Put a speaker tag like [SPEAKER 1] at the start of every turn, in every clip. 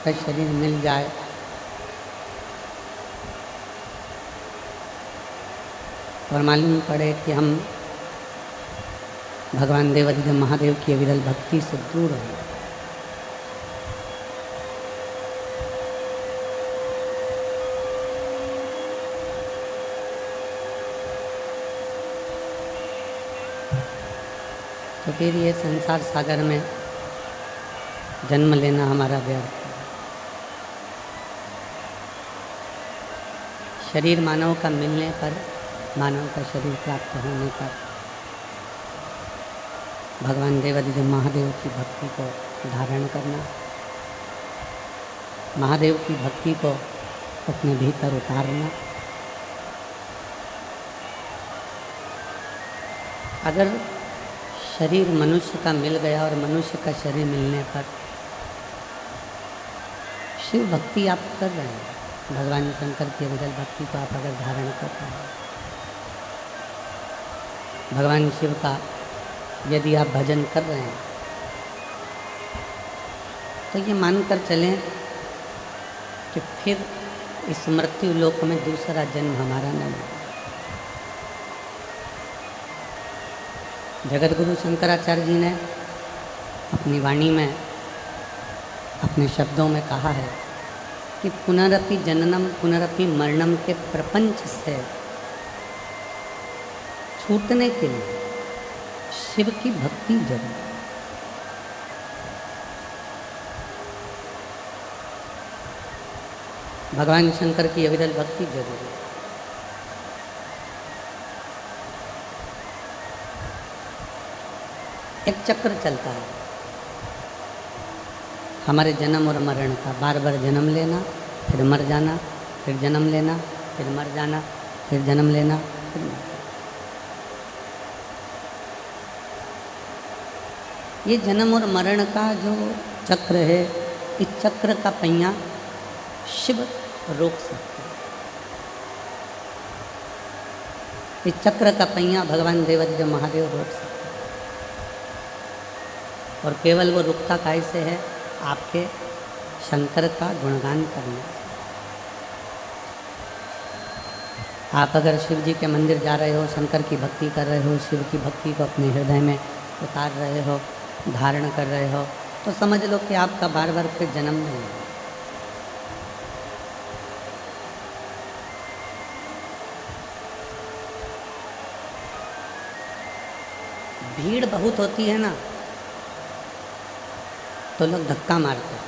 [SPEAKER 1] का शरीर मिल जाए और मालूम पड़े कि हम भगवान देवाधिदेव महादेव की अविरल भक्ति से दूर हैं, तो फिर ये संसार सागर में जन्म लेना हमारा व्यर्थ है। शरीर मानव का मिलने पर, मानव का शरीर प्राप्त होने पर भगवान देवाधिदेव महादेव की भक्ति को धारण करना, महादेव की भक्ति को अपने भीतर उतारना। अगर शरीर मनुष्य का मिल गया और मनुष्य का शरीर मिलने पर शिव भक्ति आप कर रहे हैं, भगवान शंकर की अविरल भक्ति को आप अगर धारण कर रहे हैं, भगवान शिव का यदि आप भजन कर रहे हैं, तो ये मानकर चलें कि फिर इस मृत्यु लोक में दूसरा जन्म हमारा नहीं है। जगत गुरु शंकराचार्य जी ने अपनी वाणी में, अपने शब्दों में कहा है कि पुनरपि जननम पुनरपि मरणम के प्रपंच से छूटने के लिए शिव की भक्ति जरूरी है। भगवान शंकर की अविरल भक्ति जरूरी है। एक चक्र चलता है हमारे जन्म और मरण का, बार बार जन्म लेना, फिर मर जाना, फिर जन्म लेना, फिर मर जाना, फिर जन्म लेना, फिर मर जाना। ये जन्म और मरण का जो चक्र है, इस चक्र का पहिया शिव रोक सकते हैं। इस चक्र का पहिया भगवान देवाधिदेव महादेव रोक सकते हैं। और केवल वो रुकता कैसे है? आपके शंकर का गुणगान करने से। आप अगर शिव जी के मंदिर जा रहे हो, शंकर की भक्ति कर रहे हो, शिव की भक्ति को अपने हृदय में उतार रहे हो, धारण कर रहे हो, तो समझ लो कि आपका बार बार फिर जन्म नहीं है। भीड़ बहुत होती है ना, तो लोग धक्का मारते हैं।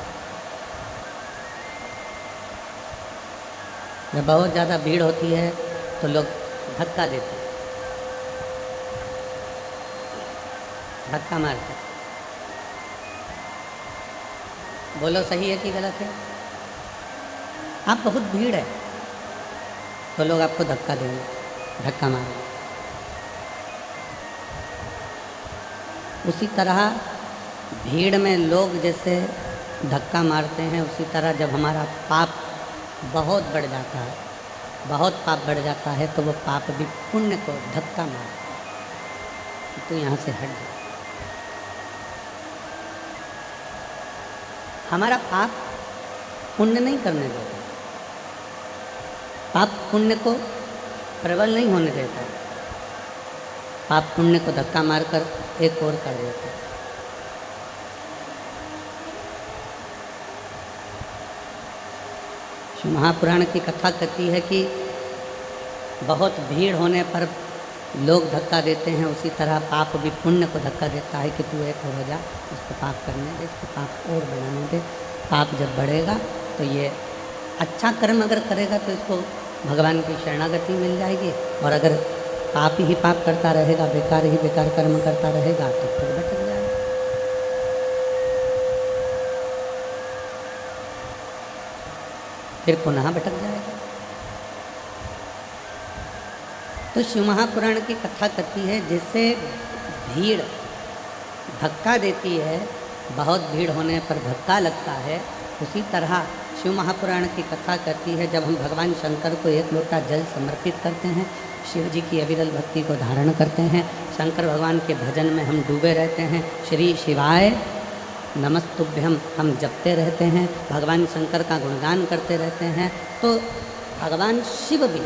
[SPEAKER 1] जब बहुत ज़्यादा भीड़ होती है तो लोग धक्का देते हैं, धक्का मारते हैं। बोलो सही है कि गलत है? आप बहुत भीड़ है तो लोग आपको धक्का देंगे, धक्का मारेंगे। उसी तरह भीड़ में लोग जैसे धक्का मारते हैं, उसी तरह जब हमारा पाप बहुत बढ़ जाता है, बहुत पाप बढ़ जाता है, तो वो पाप भी पुण्य को धक्का मारता है, तो यहाँ से हट जाए। हमारा पाप पुण्य नहीं करने देता, पाप पुण्य को प्रबल नहीं होने देता, पाप पुण्य को धक्का मारकर एक और कर देता है। शिव महापुराण की कथा कहती है कि बहुत भीड़ होने पर लोग धक्का देते हैं, उसी तरह पाप भी पुण्य को धक्का देता है कि तू एक और हो जा, इसको पाप करने दे, इसको पाप और बढ़ाने दे। पाप जब बढ़ेगा तो ये अच्छा कर्म अगर करेगा तो इसको भगवान की शरणागति मिल जाएगी, और अगर पाप ही पाप करता रहेगा, बेकार ही बेकार कर्म करता रहेगा, तो फिर भटक जाएगा। फिर पुनः भटक जाएगा। तो शिव महापुराण की कथा कहती है, जैसे भीड़ धक्का देती है, बहुत भीड़ होने पर धक्का लगता है, उसी तरह शिव महापुराण की कथा कहती है, जब हम भगवान शंकर को एक लोटा जल समर्पित करते हैं, शिव जी की अविरल भक्ति को धारण करते हैं, शंकर भगवान के भजन में हम डूबे रहते हैं, श्री शिवाय नमस्तुभ्यम हम जपते रहते हैं, भगवान शंकर का गुणगान करते रहते हैं, तो भगवान शिव भी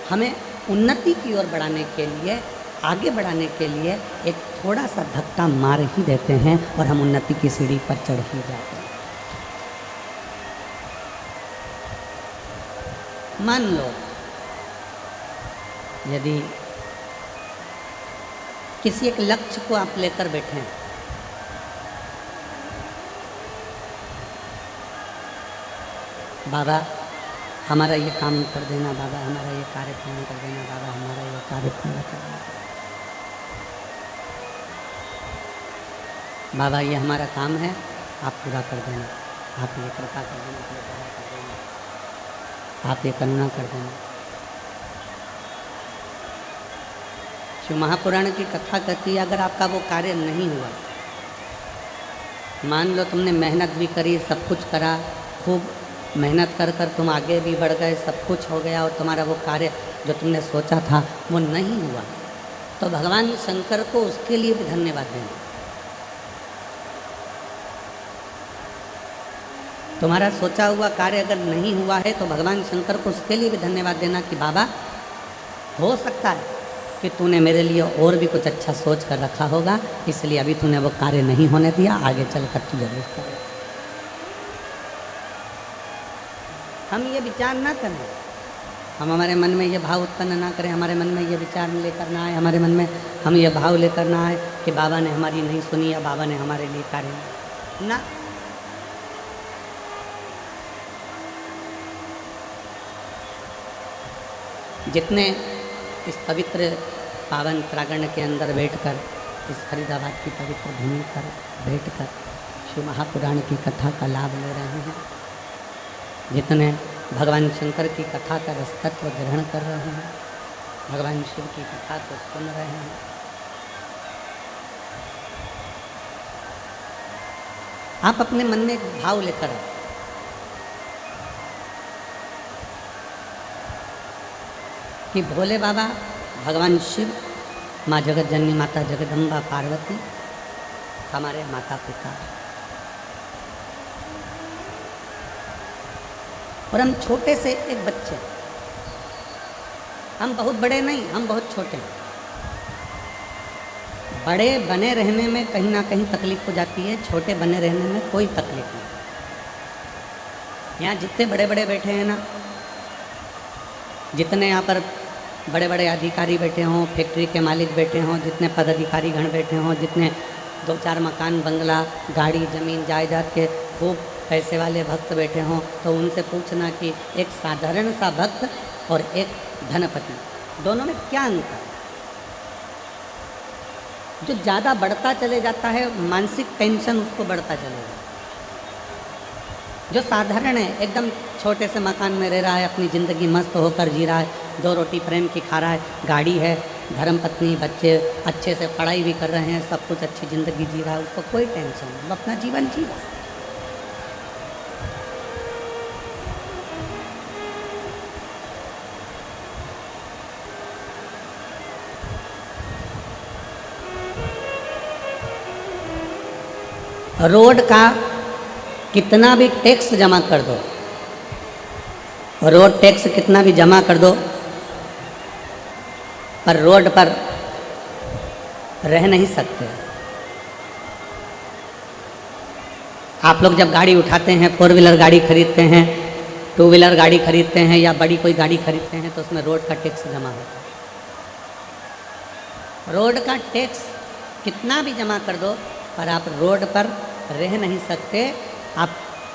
[SPEAKER 1] हमें उन्नति की ओर बढ़ाने के लिए, आगे बढ़ाने के लिए एक थोड़ा सा धक्का मार ही देते हैं और हम उन्नति की सीढ़ी पर चढ़ ही जाते हैं। मान लो यदि किसी एक लक्ष्य को आप लेकर बैठे हैं, बाबा हमारा ये काम कर देना, बाबा हमारा ये कार्य पूर्ण कर देना, बाबा हमारा ये कार्य पूर्ण कर देना, बाबा ये हमारा काम है, आप पूरा कर देना, आप ये कृपा कर देना, आप ये दया कर देना, आप ये करुणा कर देना। शिव महापुराण की कथा कहती है, अगर आपका वो कार्य नहीं हुआ, मान लो तुमने मेहनत भी करी, सब कुछ करा, खूब मेहनत कर कर तुम आगे भी बढ़ गए, सब कुछ हो गया और तुम्हारा वो कार्य जो तुमने सोचा था वो नहीं हुआ, तो भगवान शंकर को उसके लिए भी धन्यवाद देना। तुम्हारा सोचा हुआ कार्य अगर नहीं हुआ है तो भगवान शंकर को उसके लिए भी धन्यवाद देना कि बाबा हो सकता है कि तूने मेरे लिए और भी कुछ अच्छा सोच कर रखा होगा, इसलिए अभी तूने वो कार्य नहीं होने दिया, आगे चलकर तू जरूर करेगा। हम ये विचार ना करें, हम हमारे मन में ये भाव उत्पन्न ना करें, हमारे मन में ये विचार लेकर ना आए, हमारे मन में हम ये भाव लेकर ना आए कि बाबा ने हमारी नहीं सुनी या बाबा ने हमारे लिए कार्य नहीं ना। जितने इस पवित्र पावन प्रांगण के अंदर बैठकर, इस फरीदाबाद की पवित्र भूमि पर बैठकर शिव महापुराण की कथा का लाभ ले रहे हैं, जितने भगवान शंकर की कथा का रसतत्व ग्रहण कर रहे हैं, भगवान शिव की कथा को सुन रहे हैं, आप अपने मन में एक भाव लेकर आए कि भोले बाबा, भगवान शिव, माँ जगत जननी माता जगदम्बा पार्वती हमारे माता पिता, और हम छोटे से एक बच्चे, हम बहुत बड़े नहीं, हम बहुत छोटे हैं। बड़े बने रहने में कहीं ना कहीं तकलीफ हो जाती है, छोटे बने रहने में कोई तकलीफ नहीं। यहाँ जितने बड़े बड़े बैठे हैं ना, जितने यहाँ पर बड़े बड़े अधिकारी बैठे हों, फैक्ट्री के मालिक बैठे हों, जितने पदाधिकारी गण बैठे हों, जितने 2-4 मकान, बंगला, गाड़ी, ज़मीन, जायदाद के खूब पैसे वाले भक्त बैठे हों, तो उनसे पूछना कि एक साधारण सा भक्त और एक धनपति, दोनों में क्या अंतर है? जो ज़्यादा बढ़ता चले जाता है, मानसिक टेंशन उसको बढ़ता चलेगा। जो साधारण है, एकदम छोटे से मकान में रह रहा है, अपनी ज़िंदगी मस्त होकर जी रहा है, 2 रोटी प्रेम की खा रहा है, गाड़ी है, धर्मपत्नी, बच्चे अच्छे से पढ़ाई भी कर रहे हैं, सब कुछ अच्छी ज़िंदगी जी रहा है, उसको कोई टेंशन नहीं, वो अपना जीवन जी रहा है। रोड का कितना भी टैक्स जमा कर दो, रोड टैक्स कितना भी जमा कर दो, पर रोड पर रह नहीं सकते। आप लोग जब गाड़ी उठाते हैं, 4 व्हीलर गाड़ी खरीदते हैं, 2 व्हीलर गाड़ी खरीदते हैं या बड़ी कोई गाड़ी खरीदते हैं, तो उसमें रोड का टैक्स जमा होता है। रोड का टैक्स कितना भी जमा कर दो, पर आप रोड पर रह नहीं सकते, आप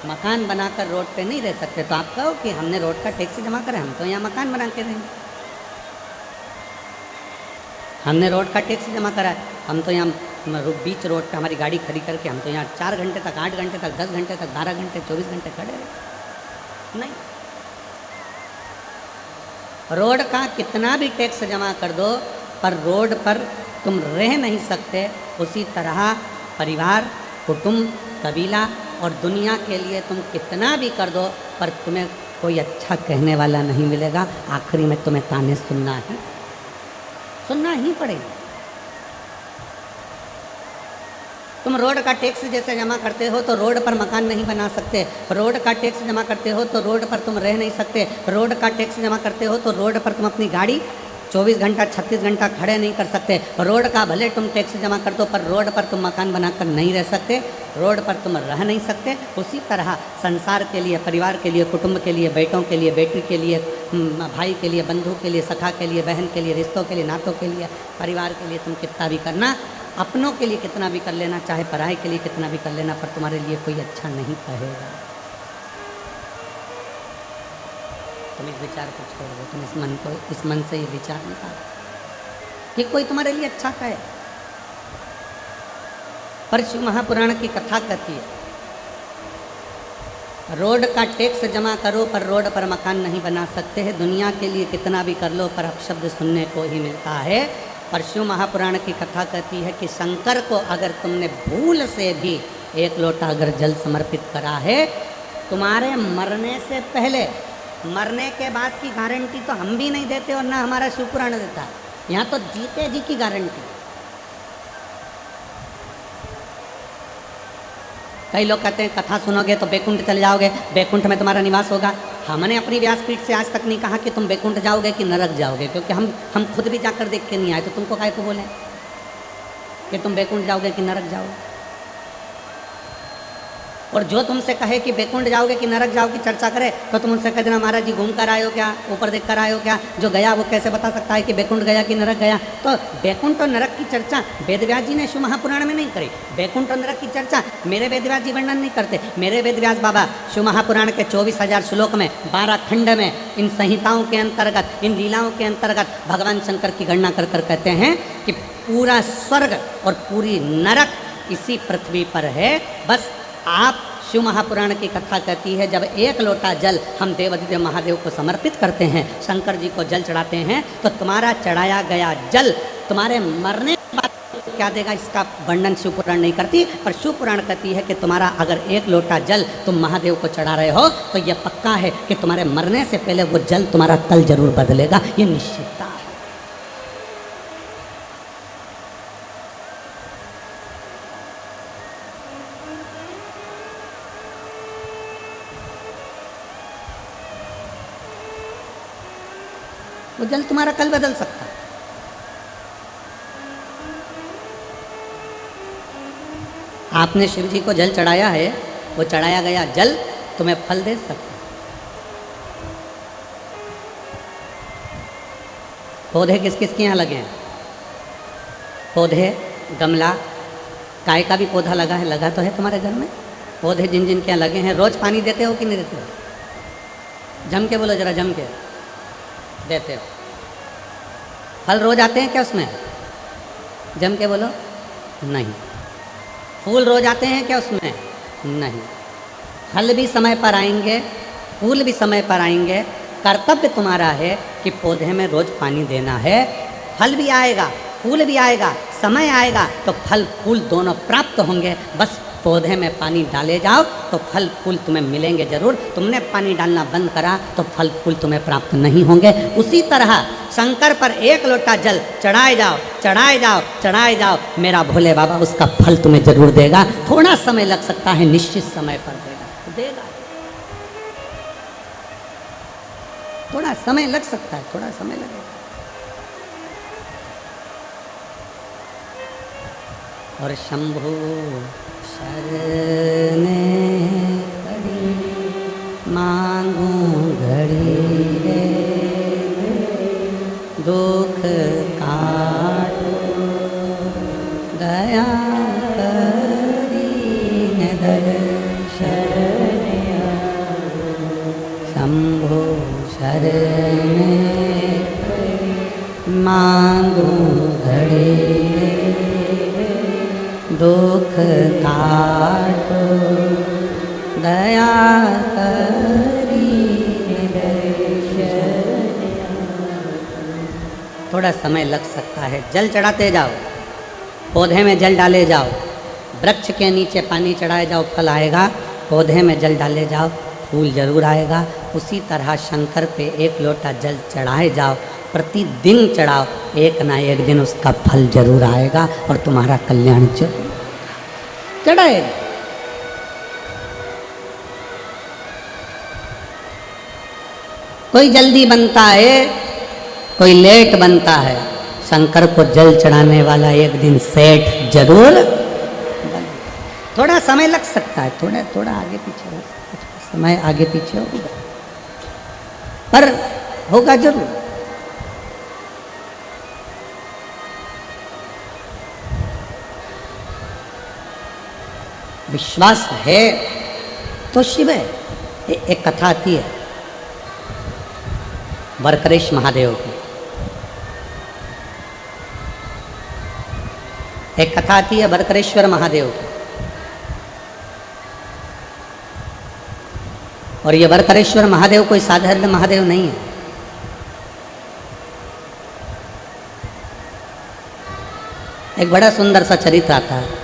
[SPEAKER 1] मकान बनाकर रोड पे नहीं रह सकते। तो आप कहो कि हमने रोड का टैक्स जमा करा, हम तो यहाँ मकान बना के रहेंगे, हमने रोड का टैक्स जमा करा है, हम तो यहाँ बीच रोड पे हमारी गाड़ी खड़ी करके हम तो यहाँ 4 घंटे तक, 8 घंटे तक, 10 घंटे तक, 12 घंटे, 24 घंटे खड़े रहे। नहीं, रोड का कितना भी टैक्स जमा कर दो, पर रोड पर तुम रह नहीं सकते। उसी तरह परिवार, कुटुंब, कबीला और दुनिया के लिए तुम कितना भी कर दो, पर तुम्हें कोई अच्छा कहने वाला नहीं मिलेगा। आखिरी में तुम्हें ताने सुनना ही पड़ेगा। तुम रोड का टैक्स जैसे जमा करते हो तो रोड पर मकान नहीं बना सकते, रोड का टैक्स जमा करते हो तो रोड पर तुम रह नहीं सकते, रोड का टैक्स जमा करते हो तो रोड पर तुम अपनी गाड़ी 24 घंटा 36 घंटा खड़े नहीं कर सकते, रोड का भले तुम टैक्स जमा कर दो पर रोड पर तुम मकान बनाकर नहीं रह सकते, रोड पर तुम रह नहीं सकते। उसी तरह संसार के लिए, परिवार के लिए, कुटुंब के लिए, बेटों के लिए, बेटी के लिए, भाई के लिए, बंधु के लिए, सखा के लिए, बहन के लिए, रिश्तों के लिए, नातों के लिए, परिवार के लिए तुम कितना भी करना, अपनों के लिए कितना भी कर लेना, चाहे पराई के लिए कितना भी कर लेना, पर तुम्हारे लिए कोई अच्छा नहीं कहेगा। तुम इस विचार को छोड़ दो, तुम इस मन से ये विचार निकालो कि कोई तुम्हारे लिए अच्छा कहे। पर शिव महापुराण की कथा कहती है, रोड का टैक्स जमा करो पर रोड पर मकान नहीं बना सकते हैं, दुनिया के लिए कितना भी कर लो पर अपशब्द सुनने को ही मिलता है। पर शिव महापुराण की कथा कहती है कि शंकर को अगर तुमने भूल से भी एक लोटा अगर जल समर्पित करा है, तुम्हारे मरने से पहले, मरने के बाद की गारंटी तो हम भी नहीं देते और ना हमारा शिव पुराण देता है, यहाँ तो जीते जी की गारंटी। कई लोग कहते हैं कथा सुनोगे तो बैकुंठ चले जाओगे, बैकुंठ में तुम्हारा निवास होगा। हमने अपनी व्यासपीठ से आज तक नहीं कहा कि तुम बैकुंठ जाओगे कि नरक जाओगे, क्योंकि हम खुद भी जाकर देख के नहीं आए, तो तुमको काहे को बोले कि तुम बैकुंठ जाओगे कि नरक जाओगे। और जो तुमसे कहे कि बैकुंठ जाओगे कि नरक जाओगे चर्चा करे, तो तुम उनसे कह देना महाराज जी घूम कर आए हो क्या, ऊपर देख कर आए हो क्या, जो गया वो कैसे बता सकता है कि बैकुंठ गया कि नरक गया। तो बैकुंठ और नरक की चर्चा वेदव्यास जी ने शिव महापुराण में नहीं करी। बैकुंठ और नरक की चर्चा मेरे वेदव्यास जी वर्णन नहीं करते। मेरे वेदव्यास बाबा शिव महापुराण के 24,000 श्लोक में 12 खंड में इन संहिताओं के अंतर्गत, इन लीलाओं के अंतर्गत भगवान शंकर की गणना कर कर कहते हैं कि पूरा स्वर्ग और पूरी नरक इसी पृथ्वी पर है। बस आप शिव महापुराण की कथा कहती है, जब एक लोटा जल हम देवाधिदेव महादेव को समर्पित करते हैं, शंकर जी को जल चढ़ाते हैं, तो तुम्हारा चढ़ाया गया जल तुम्हारे मरने के बाद क्या देगा, इसका वर्णन शिव पुराण नहीं करती। पर शिव पुराण कहती है कि तुम्हारा अगर एक लोटा जल तुम महादेव को चढ़ा रहे हो तो यह पक्का है कि तुम्हारे मरने से पहले वो जल तुम्हारा तल जरूर बदलेगा, ये निश्चितता है। वो जल तुम्हारा कल बदल सकता है। आपने शिव जी को जल चढ़ाया है, वो चढ़ाया गया जल तुम्हें फल दे सकता है। पौधे किस किस के यहाँ लगे हैं? पौधे, गमला, काय का भी पौधा लगा है, लगा तो है तुम्हारे घर में। पौधे जिन जिन के यहाँ लगे हैं, रोज पानी देते हो कि नहीं देते हो? जम के बोलो जरा, जम के देते हो। फल रोज आते हैं क्या उसमें? जम के बोलो, नहीं। फूल रोज आते हैं क्या उसमें? नहीं। फल भी समय पर आएंगे, फूल भी समय पर आएंगे। कर्तव्य तुम्हारा है कि पौधे में रोज पानी देना है। फल भी आएगा, फूल भी आएगा, समय आएगा तो फल फूल दोनों प्राप्त होंगे। बस पौधे में पानी डाले जाओ तो फल फूल तुम्हें मिलेंगे जरूर। तुमने पानी डालना बंद करा तो फल फूल तुम्हें प्राप्त नहीं होंगे। उसी तरह शंकर पर एक लोटा जल चढ़ाए जाओ, चढ़ाए जाओ, चढ़ाए जाओ, मेरा भोले बाबा उसका फल तुम्हें जरूर देगा। थोड़ा समय लग सकता है, निश्चित समय पर देगा। थोड़ा समय लग सकता है, थोड़ा समय लगेगा। और शंभु शरणे पड़ी मांगू घड़ी रे, दुख काटो दया करीने दर्शन शंभो शरणे मांगू घड़ी रे, दुख काटो दया करी। थोड़ा समय लग सकता है, जल चढ़ाते जाओ, पौधे में जल डाले जाओ, वृक्ष के नीचे पानी चढ़ाए जाओ, फल आएगा। पौधे में जल डाले जाओ, फूल जरूर आएगा। उसी तरह शंकर पे एक लोटा जल चढ़ाए जाओ, प्रतिदिन चढ़ाओ, एक ना एक दिन उसका फल जरूर आएगा और तुम्हारा कल्याण जरूर। चढ़ाए। कोई जल्दी बनता है, कोई लेट बनता है। शंकर को जल चढ़ाने वाला एक दिन सेठ जरूर बन। थोड़ा समय लग सकता है, थोड़ा थोड़ा आगे पीछे हो सकता है, समय आगे पीछे होगा, पर होगा जरूर। विश्वास है तो शिव है। एक कथा आती है वरकरेश महादेव की। एक कथा आती है वरकरेश्वर महादेव की। और ये वरकरेश्वर महादेव कोई साधारण महादेव नहीं है। एक बड़ा सुंदर सा चरित्र आता है।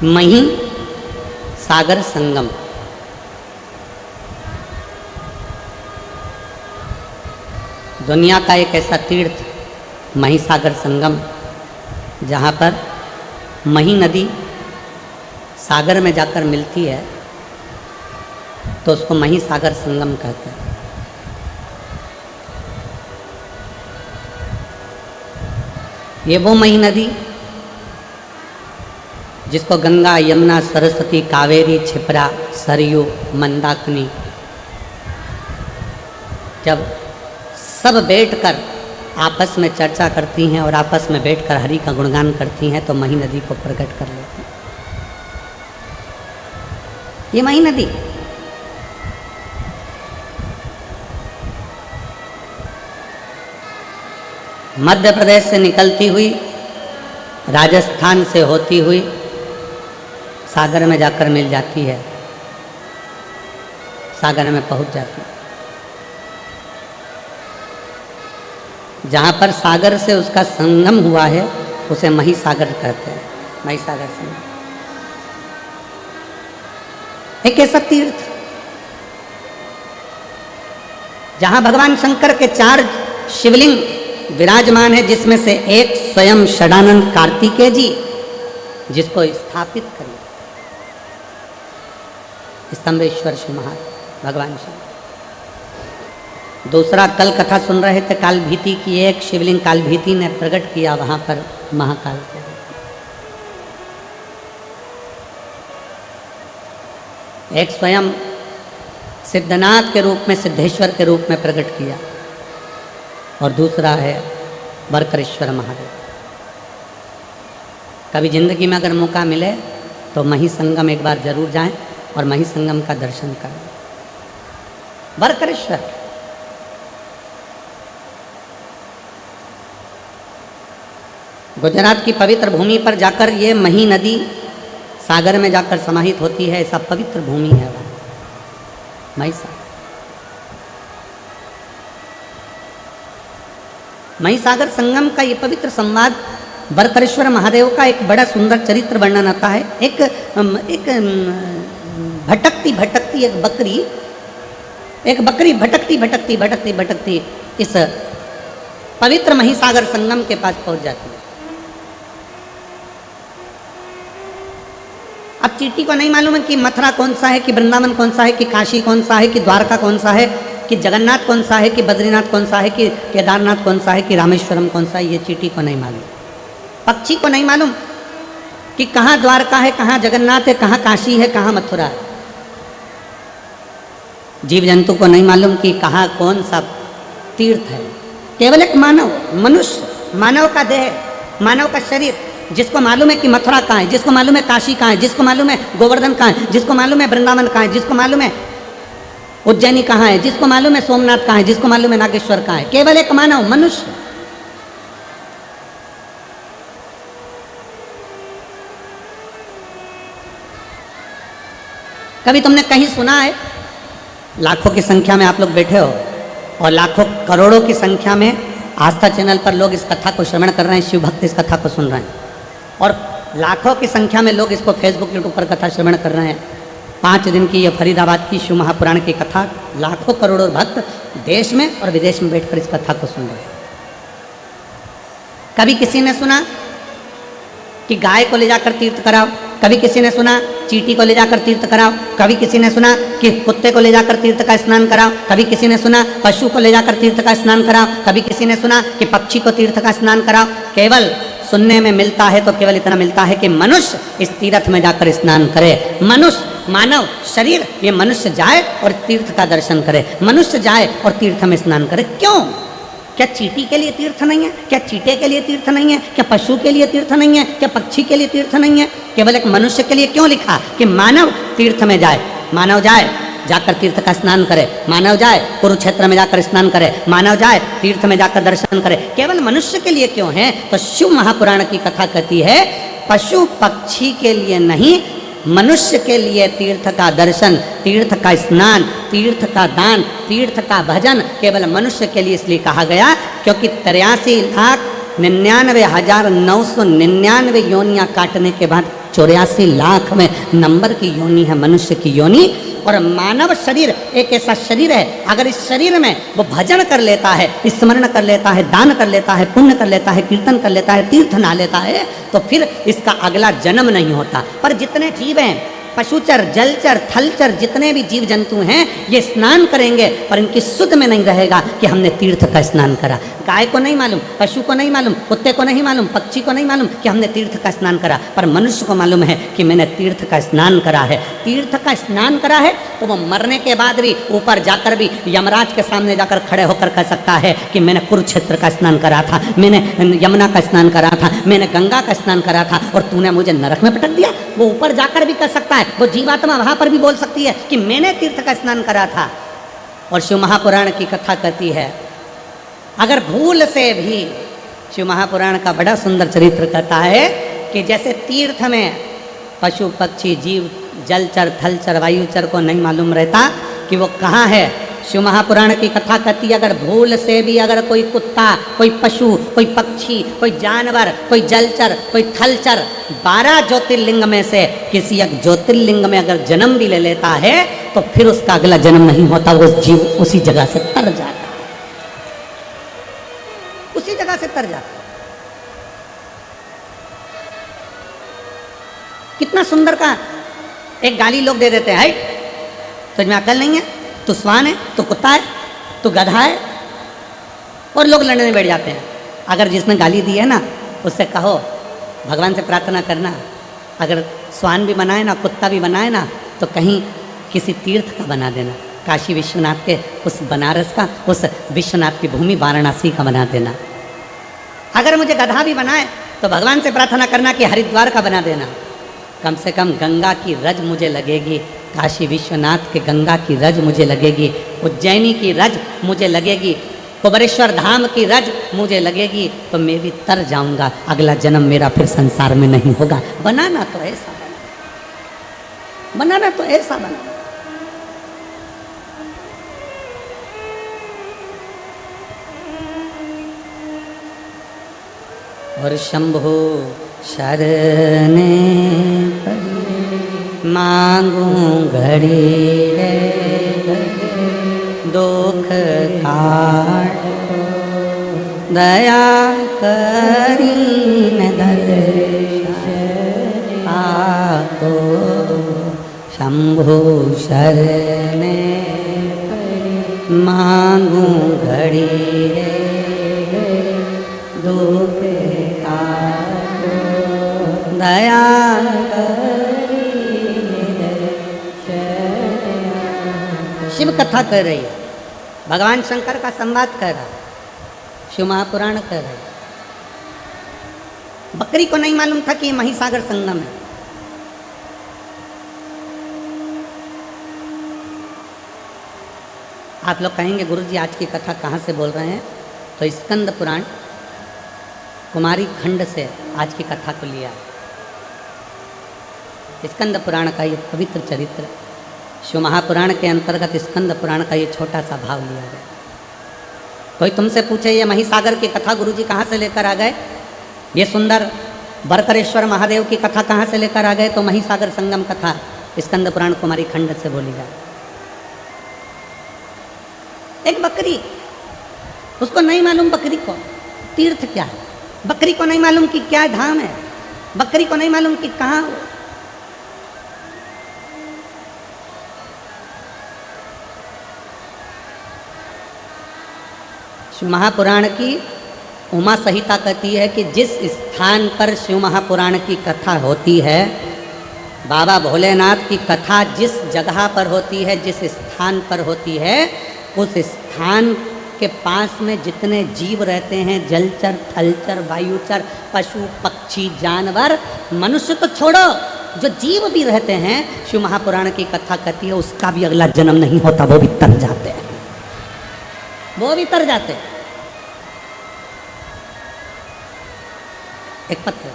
[SPEAKER 1] मही सागर संगम। दुनिया का एक ऐसा तीर्थ मही सागर संगम, जहाँ पर मही नदी सागर में जाकर मिलती है, तो उसको मही सागर संगम कहते हैं। ये वो मही नदी जिसको गंगा, यमुना, सरस्वती, कावेरी, छिपरा, सरयू, मंदाकिनी जब सब बैठकर आपस में चर्चा करती हैं और आपस में बैठकर हरि का गुणगान करती हैं, तो मही नदी को प्रकट कर लेती हैं। ये मही नदी मध्य प्रदेश से निकलती हुई, राजस्थान से होती हुई सागर में जाकर मिल जाती है, सागर में पहुंच जाती है। जहाँ पर सागर से उसका संगम हुआ है उसे मही सागर कहते हैं। मही सागर संगम एक ऐसा तीर्थ जहाँ भगवान शंकर के 4 शिवलिंग विराजमान है, जिसमें से एक स्वयं षडानंद कार्तिकेय जी, जिसको स्थापित करिए स्तंभेश्वर शिव महाराज भगवान शिव। दूसरा कल कथा सुन रहे थे काल भीति की। एक शिवलिंग काल भीति ने प्रकट किया वहां पर महाकाल के। एक स्वयं सिद्धनाथ के रूप में, सिद्धेश्वर के रूप में प्रकट किया, और दूसरा है वरकरेश्वर महादेव। कभी जिंदगी में अगर मौका मिले तो मही संगम एक बार जरूर जाएं और मही संगम का दर्शन करें। वरकरेश्वर गुजरात की पवित्र भूमि पर जाकर ये मही नदी सागर में जाकर समाहित होती है। ऐसा पवित्र भूमि है वह मही सागर। मही सागर संगम का ये पवित्र संवाद वरकरेश्वर महादेव का एक बड़ा सुंदर चरित्र वर्णन आता है। एक भटकती भटकती एक बकरी भटकती इस पवित्र मही सागर संगम के पास पहुंच जाती है। अब चींटी को नहीं मालूम है कि मथुरा कौन सा है, कि वृंदावन कौन सा है, कि काशी कौन सा है, कि द्वारका कौन सा है, कि जगन्नाथ कौन सा है, कि बद्रीनाथ कौन सा है, कि केदारनाथ कौन सा है, कि रामेश्वरम कौन सा है। ये चींटी को नहीं मालूम। पक्षी को नहीं मालूम कि कहाँ द्वारका है, कहाँ जगन्नाथ है, कहाँ काशी है, कहाँ मथुरा है। जीव जंतु को नहीं मालूम कि कहाँ कौन सा तीर्थ है। केवल एक मनुष्य, मानव का देह, मानव का शरीर, जिसको मालूम है कि मथुरा कहाँ है, जिसको मालूम है काशी कहाँ है, जिसको मालूम है गोवर्धन कहाँ है, जिसको मालूम है वृंदावन कहाँ है, जिसको मालूम है उज्जैनी कहाँ है, जिसको मालूम है सोमनाथ कहाँ है, जिसको मालूम है नागेश्वर कहाँ है। केवल एक मानव, मनुष्य। कभी तुमने कहीं सुना है, लाखों की संख्या में आप लोग बैठे हो और लाखों करोड़ों की संख्या में आस्था चैनल पर लोग इस कथा को श्रवण कर रहे हैं, शिव भक्त इस कथा को सुन रहे हैं, और लाखों की संख्या में लोग इसको फेसबुक यूट्यूब पर कथा श्रवण कर रहे हैं। 5 दिन की यह फरीदाबाद की शिव महापुराण की कथा, लाखों करोड़ों भक्त देश में और विदेश में बैठकर इस कथा को सुन रहे हैं। कभी किसी ने सुना कि गाय को ले जाकर तीर्थ कराओ? कभी किसी ने सुना चींटी को ले जाकर तीर्थ कराओ? कभी किसी ने सुना कि कुत्ते को ले जाकर तीर्थ का स्नान कराओ? कभी किसी ने सुना पशु को ले जाकर तीर्थ का स्नान कराओ? कभी किसी ने सुना कि पक्षी को तीर्थ का स्नान कराओ? केवल सुनने में मिलता है तो केवल इतना मिलता है कि मनुष्य इस तीर्थ में जाकर स्नान करे। मनुष्य, मानव शरीर, ये मनुष्य जाए और तीर्थ का दर्शन करे, मनुष्य जाए और तीर्थ में स्नान करे। क्यों? क्या चींटी के लिए तीर्थ नहीं है? क्या चींटे के लिए तीर्थ नहीं है? क्या पशु के लिए तीर्थ नहीं है? क्या पक्षी के लिए तीर्थ नहीं है? केवल एक मनुष्य के लिए क्यों लिखा कि मानव तीर्थ में जाए? मानव जाए, जाकर तीर्थ का स्नान करे, मानव जाए कुरुक्षेत्र में जाकर स्नान करे, मानव जाए तीर्थ में जाकर दर्शन करे। केवल मनुष्य के लिए क्यों है? तो शिव महापुराण की कथा कहती है पशु पक्षी के लिए नहीं, मनुष्य के लिए तीर्थ का दर्शन, तीर्थ का स्नान, तीर्थ का दान, तीर्थ का भजन केवल मनुष्य के लिए इसलिए कहा गया क्योंकि 83,99,999 योनियां काटने के बाद 84 लाख में नंबर की योनि है मनुष्य की योनि। और मानव शरीर एक ऐसा शरीर है, अगर इस शरीर में वो भजन कर लेता है, स्मरण कर लेता है, दान कर लेता है, पुण्य कर लेता है, कीर्तन कर लेता है, तीर्थ नहा लेता है, तो फिर इसका अगला जन्म नहीं होता। पर जितने जीव हैं, पशुचर, जलचर, थलचर, जितने भी जीव जंतु हैं, ये स्नान करेंगे पर इनकी सुध में नहीं रहेगा कि हमने तीर्थ का स्नान करा। गाय को नहीं मालूम, पशु को नहीं मालूम, कुत्ते को नहीं मालूम, पक्षी को नहीं मालूम कि हमने तीर्थ का स्नान करा, पर मनुष्य को मालूम है कि मैंने तीर्थ का स्नान करा है। तीर्थ का स्नान करा है तो वो मरने के बाद भी ऊपर जाकर भी यमराज के सामने जाकर खड़े होकर कह सकता है कि मैंने कुरुक्षेत्र का स्नान करा था, मैंने यमुना का स्नान करा था, मैंने गंगा का स्नान करा था और तूने मुझे नरक में पटक दिया। वो ऊपर जाकर भी कह सकता है, वो जीवात्मा वहां पर भी बोल सकती है कि मैंने तीर्थ का स्नान करा था। और शिव महापुराण की कथा कहती है अगर भूल से भी, शिव महापुराण का बड़ा सुंदर चरित्र कहता है कि जैसे तीर्थ में पशु पक्षी जीव जलचर थलचर वायुचर को नहीं मालूम रहता कि वो कहाँ है, शिव महापुराण की कथा कहती है अगर भूल से भी अगर कोई कुत्ता, कोई पशु, कोई पक्षी, कोई जानवर, कोई जलचर, कोई थलचर 12 ज्योतिर्लिंग में से किसी एक ज्योतिर्लिंग में अगर जन्म भी ले लेता है तो फिर उसका अगला जन्म नहीं होता, वो जीव उसी जगह से तर जाता है, उसी जगह से तर जाता है। कितना सुंदर का एक गाली लोग दे देते हैं, तुझ में अकल नहीं है, तू स्वान है, तू कुत्ता है, तू गधा है, और लोग लड़ने में बैठ जाते हैं। अगर जिसने गाली दी है ना उससे कहो भगवान से प्रार्थना करना, अगर स्वान भी बनाए ना, कुत्ता भी बनाए ना, तो कहीं किसी तीर्थ का बना देना, काशी विश्वनाथ के उस बनारस का, उस विश्वनाथ की भूमि वाराणसी का बना देना। अगर मुझे गधा भी बनाए तो भगवान से प्रार्थना करना कि हरिद्वार का बना देना, कम से कम गंगा की रज मुझे लगेगी, काशी विश्वनाथ के गंगा की रज मुझे लगेगी, उज्जैनी की रज मुझे लगेगी, कुबरेश्वर धाम की रज मुझे लगेगी, तो मैं भी तर जाऊंगा, अगला जन्म मेरा फिर संसार में नहीं होगा। बनाना तो ऐसा बना, बनाना तो ऐसा बना। और शंभो शरणे पड़ी मांगू घड़ी रे दुख काट दया करीन दर्शन आको। शंभो शरणे मांगू घड़ी रे दुख दया शिव कथा कर रही है, भगवान शंकर का संवाद कर रहा है, शिव महापुराण कर रहे। बकरी को नहीं मालूम था कि ये महिसागर संगम है। आप लोग कहेंगे गुरुजी आज की कथा कहाँ से बोल रहे हैं, तो स्कंद पुराण कुमारी खंड से आज की कथा को लिया। स्कंद पुराण का ये पवित्र चरित्र, शिव महापुराण के अंतर्गत स्कंद पुराण का ये छोटा सा भाव लिया गया। कोई तुमसे पूछे ये महिसागर की कथा गुरुजी कहाँ से लेकर आ गए, ये सुंदर बरकरेश्वर महादेव की कथा कहाँ से लेकर आ गए, तो महिसागर संगम कथा स्कंद पुराण कुमारी खंड से बोली जाए। एक बकरी, उसको नहीं मालूम बकरी को तीर्थ क्या है, बकरी को नहीं मालूम कि क्या धाम है, बकरी को नहीं मालूम कि कहाँ। शिव महापुराण की उमा संहिता कहती है कि जिस स्थान पर शिव महापुराण की कथा होती है, बाबा भोलेनाथ की कथा जिस जगह पर होती है, जिस स्थान पर होती है, उस स्थान के पास में जितने जीव रहते हैं, जलचर, थलचर, वायुचर, पशु, पक्षी, जानवर, मनुष्य तो छोड़ो, जो जीव भी रहते हैं, शिव महापुराण की कथा कहती है उसका भी अगला जन्म नहीं होता, वो भी तर जाते हैं, वो भी तर जाते हैं। एक पत्र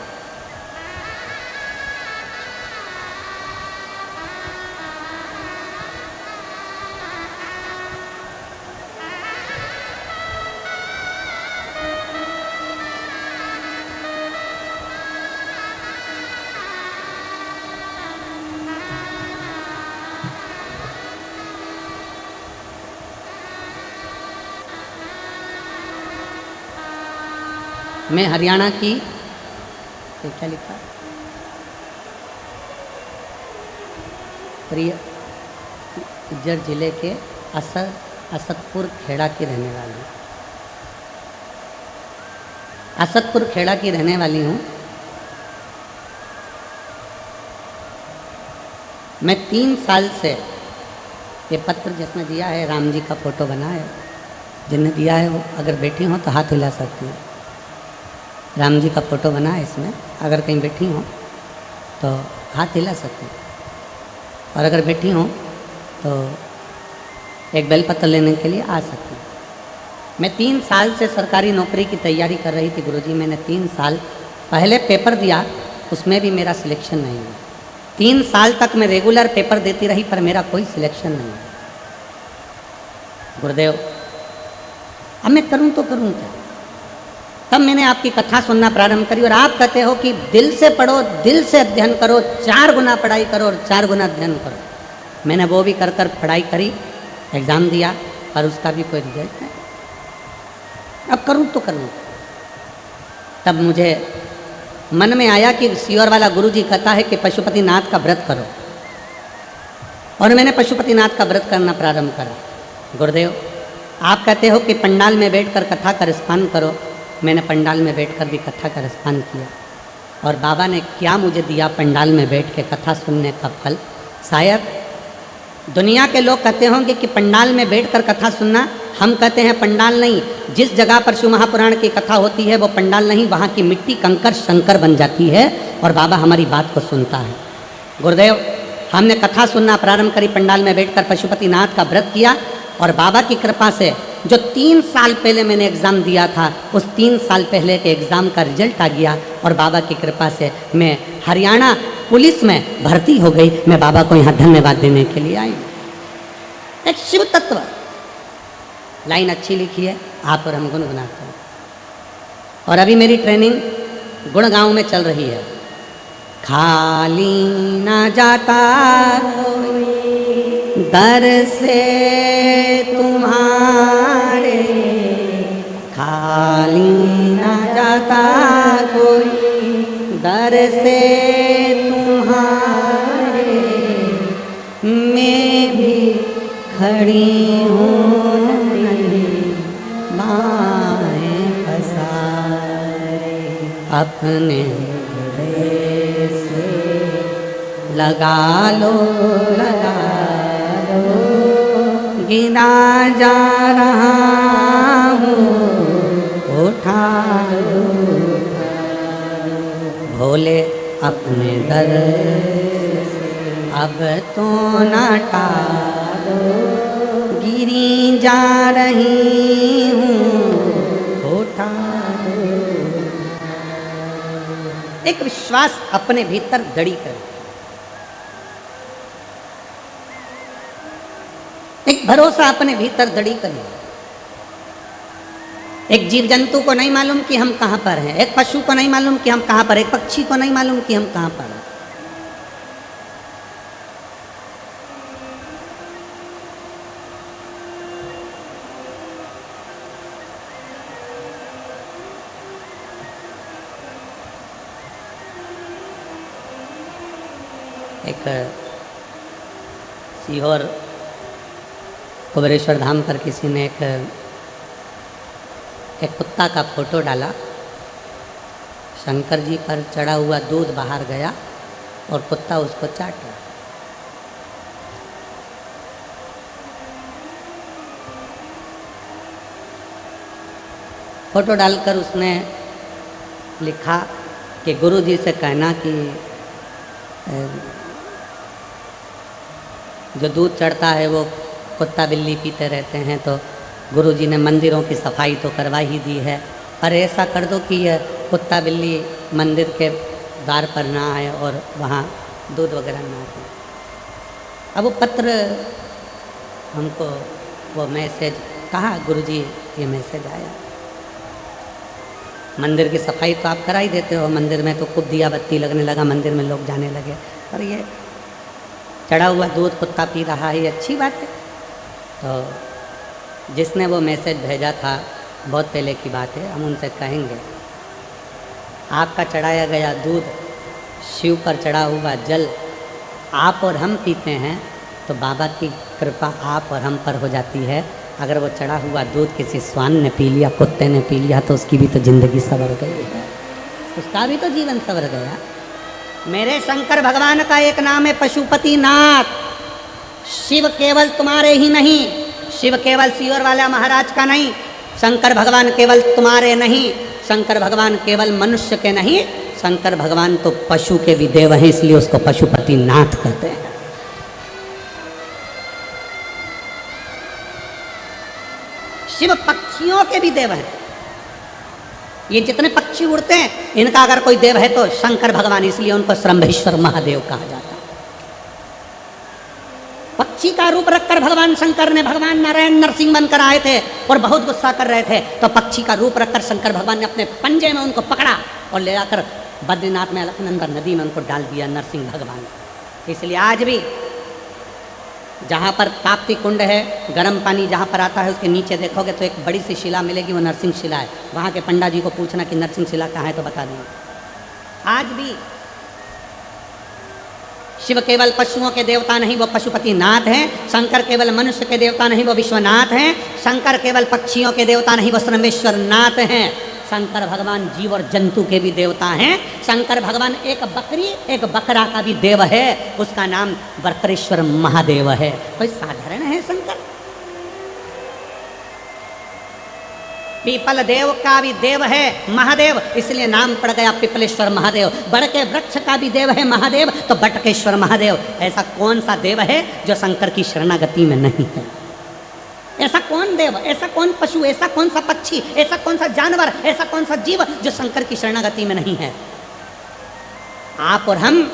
[SPEAKER 1] मैं हरियाणा की, क्या लिखा, प्रिय जिले के असदपुर खेड़ा की रहने वाली, असदपुर खेड़ा की रहने वाली हूँ। मैं 3 साल से ये पत्र जिसमें दिया है, राम जी का फोटो बना है, जिन्हें दिया है वो अगर बैठी हो तो हाथ हिला सकती है। राम जी का फोटो बना है इसमें, अगर कहीं बैठी हो तो हाथ हिला सकते हैं, और अगर बैठी हो तो एक बेलपत्र लेने के लिए आ सकती हैं। मैं 3 साल से सरकारी नौकरी की तैयारी कर रही थी गुरुजी। मैंने 3 साल पहले पेपर दिया, उसमें भी मेरा सिलेक्शन नहीं हुआ। 3 साल तक मैं रेगुलर पेपर देती रही, पर मेरा कोई सिलेक्शन नहीं हुआ। गुरुदेव, अब मैं करूं तो करूं क्या? तब मैंने आपकी कथा सुनना प्रारंभ करी, और आप कहते हो कि दिल से पढ़ो, दिल से अध्ययन करो, 4 गुना पढ़ाई करो और 4 गुना अध्ययन करो। मैंने वो भी कर कर पढ़ाई करी, एग्ज़ाम दिया, पर उसका भी कोई रिजल्ट नहीं। अब करूं तो करूं। तब मुझे मन में आया कि सीहोर वाला गुरुजी कहता है कि पशुपतिनाथ का व्रत करो, और मैंने पशुपतिनाथ का व्रत करना प्रारंभ करा। गुरुदेव, आप कहते हो कि पंडाल में बैठकर कथा का रसपान करो। मैंने पंडाल में बैठकर भी कथा का रसपान किया, और बाबा ने क्या मुझे दिया पंडाल में बैठ के कथा सुनने का फल। शायद दुनिया के लोग कहते होंगे कि पंडाल में बैठकर कथा सुनना, हम कहते हैं पंडाल नहीं, जिस जगह पर शिव महापुराण की कथा होती है वो पंडाल नहीं, वहाँ की मिट्टी कंकर शंकर बन जाती है, और बाबा हमारी बात को सुनता है। गुरुदेव, हमने कथा सुनना प्रारंभ करी, पंडाल में बैठकर पशुपतिनाथ का व्रत किया, और बाबा की कृपा से जो 3 साल पहले मैंने एग्ज़ाम दिया था, उस 3 साल पहले के एग्ज़ाम का रिजल्ट आ गया, और बाबा की कृपा से मैं हरियाणा पुलिस में भर्ती हो गई। मैं बाबा को यहाँ धन्यवाद देने के लिए आई। एक शिव तत्व लाइन अच्छी लिखी है, आप और हम गुनगुनाते हैं। और अभी मेरी ट्रेनिंग गुड़गांव में चल रही है। खाली ना जाता दर से तुम्हारे, खाली ना जाता कोई दर से तुम्हारे, मैं भी खड़ी हूँ बाहें पसारे, अपने से लगा लो गिना जा रहा हूँ, उठा लो भोले अपने दर, अब तो न टालो, गिरी जा रही हूँ, उठा लो। एक विश्वास अपने भीतर दड़ी करे, एक भरोसा अपने भीतर दड़ी करे। एक जीव जंतु को नहीं मालूम कि हम कहाँ पर हैं, एक पशु को नहीं मालूम कि हम कहाँ पर, एक पक्षी को नहीं मालूम कि हम कहाँ पर हैं। एक सीहोर कुबेरेश्वर धाम पर किसी ने एक कुत्ता का फोटो डाला। शंकर जी पर चढ़ा हुआ दूध बाहर गया और कुत्ता उसको चाट रहा। फोटो डालकर उसने लिखा कि गुरु जी से कहना कि जो दूध चढ़ता है वो कुत्ता बिल्ली पीते रहते हैं, तो गुरु जी ने मंदिरों की सफाई तो करवा ही दी है, पर ऐसा कर दो कि यह कुत्ता बिल्ली मंदिर के द्वार पर ना आए और वहाँ दूध वगैरह ना आए। अब वो पत्र हमको वो मैसेज कहा, गुरु जी ये मैसेज आया। मंदिर की सफाई तो आप करा ही देते हो, मंदिर में तो खूब दिया बत्ती लगने लगा, मंदिर में लोग जाने लगे, पर ये चढ़ा हुआ दूध कुत्ता पी रहा है, ये अच्छी बात है। तो जिसने वो मैसेज भेजा था, बहुत पहले की बात है, हम उनसे कहेंगे आपका चढ़ाया गया दूध, शिव पर चढ़ा हुआ जल आप और हम पीते हैं तो बाबा की कृपा आप और हम पर हो जाती है। अगर वो चढ़ा हुआ दूध किसी स्वान ने पी लिया, कुत्ते ने पी लिया, तो उसकी भी तो जिंदगी संवर गई है, उसका भी तो जीवन संवर गया। मेरे शंकर भगवान का एक नाम है पशुपति नाथ। शिव केवल तुम्हारे ही नहीं, शिव केवल सीहोर वाला महाराज का नहीं, शंकर भगवान केवल तुम्हारे नहीं, शंकर भगवान केवल मनुष्य के नहीं, शंकर भगवान तो पशु के भी देव हैं, इसलिए उसको पशुपति नाथ कहते हैं। शिव पक्षियों के भी देव हैं। ये जितने पक्षी उड़ते हैं, इनका अगर कोई देव है तो शंकर भगवान, इसलिए उनको श्रम्भेश्वर महादेव कहा जाता है। पक्षी का रूप रखकर भगवान शंकर ने, भगवान नारायण नरसिंह बनकर आए थे और बहुत गुस्सा कर रहे थे, तो पक्षी का रूप रखकर शंकर भगवान ने अपने पंजे में उनको पकड़ा और ले जाकर बद्रीनाथ में अलकनंदा नदी में उनको डाल दिया नरसिंह भगवान। इसलिए आज भी जहाँ पर ताप्ती कुंड है, गर्म पानी जहाँ पर आता है, उसके नीचे देखोगे तो एक बड़ी सी शिला मिलेगी, वो नरसिंह शिला है। वहाँ के पंडा जी को पूछना कि नरसिंह शिला कहाँ है तो बता देंगे। आज भी शिव केवल पशुओं के देवता नहीं, वो पशुपति नाथ हैं। शंकर केवल मनुष्य के देवता नहीं, वो विश्वनाथ हैं। शंकर केवल पक्षियों के देवता नहीं, वो श्रमेश्वर नाथ हैं। शंकर भगवान जीव और जंतु के भी देवता हैं। शंकर भगवान एक बकरी एक बकरा का भी देव है, उसका नाम वर्तरेश्वर महादेव है। कोई साधारण है शंकर? पीपल देव का भी देव है महादेव, इसलिए नाम पड़ गया पिपलेश्वर महादेव। बड़ के वृक्ष का भी देव है महादेव, तो बटकेश्वर महादेव। ऐसा कौन सा देव है जो शंकर की शरणागति में नहीं है? ऐसा कौन देव, ऐसा कौन पशु, ऐसा कौन सा पक्षी, ऐसा कौन सा जानवर, ऐसा कौन सा जीव जो शंकर की शरणागति में नहीं है? आप और हम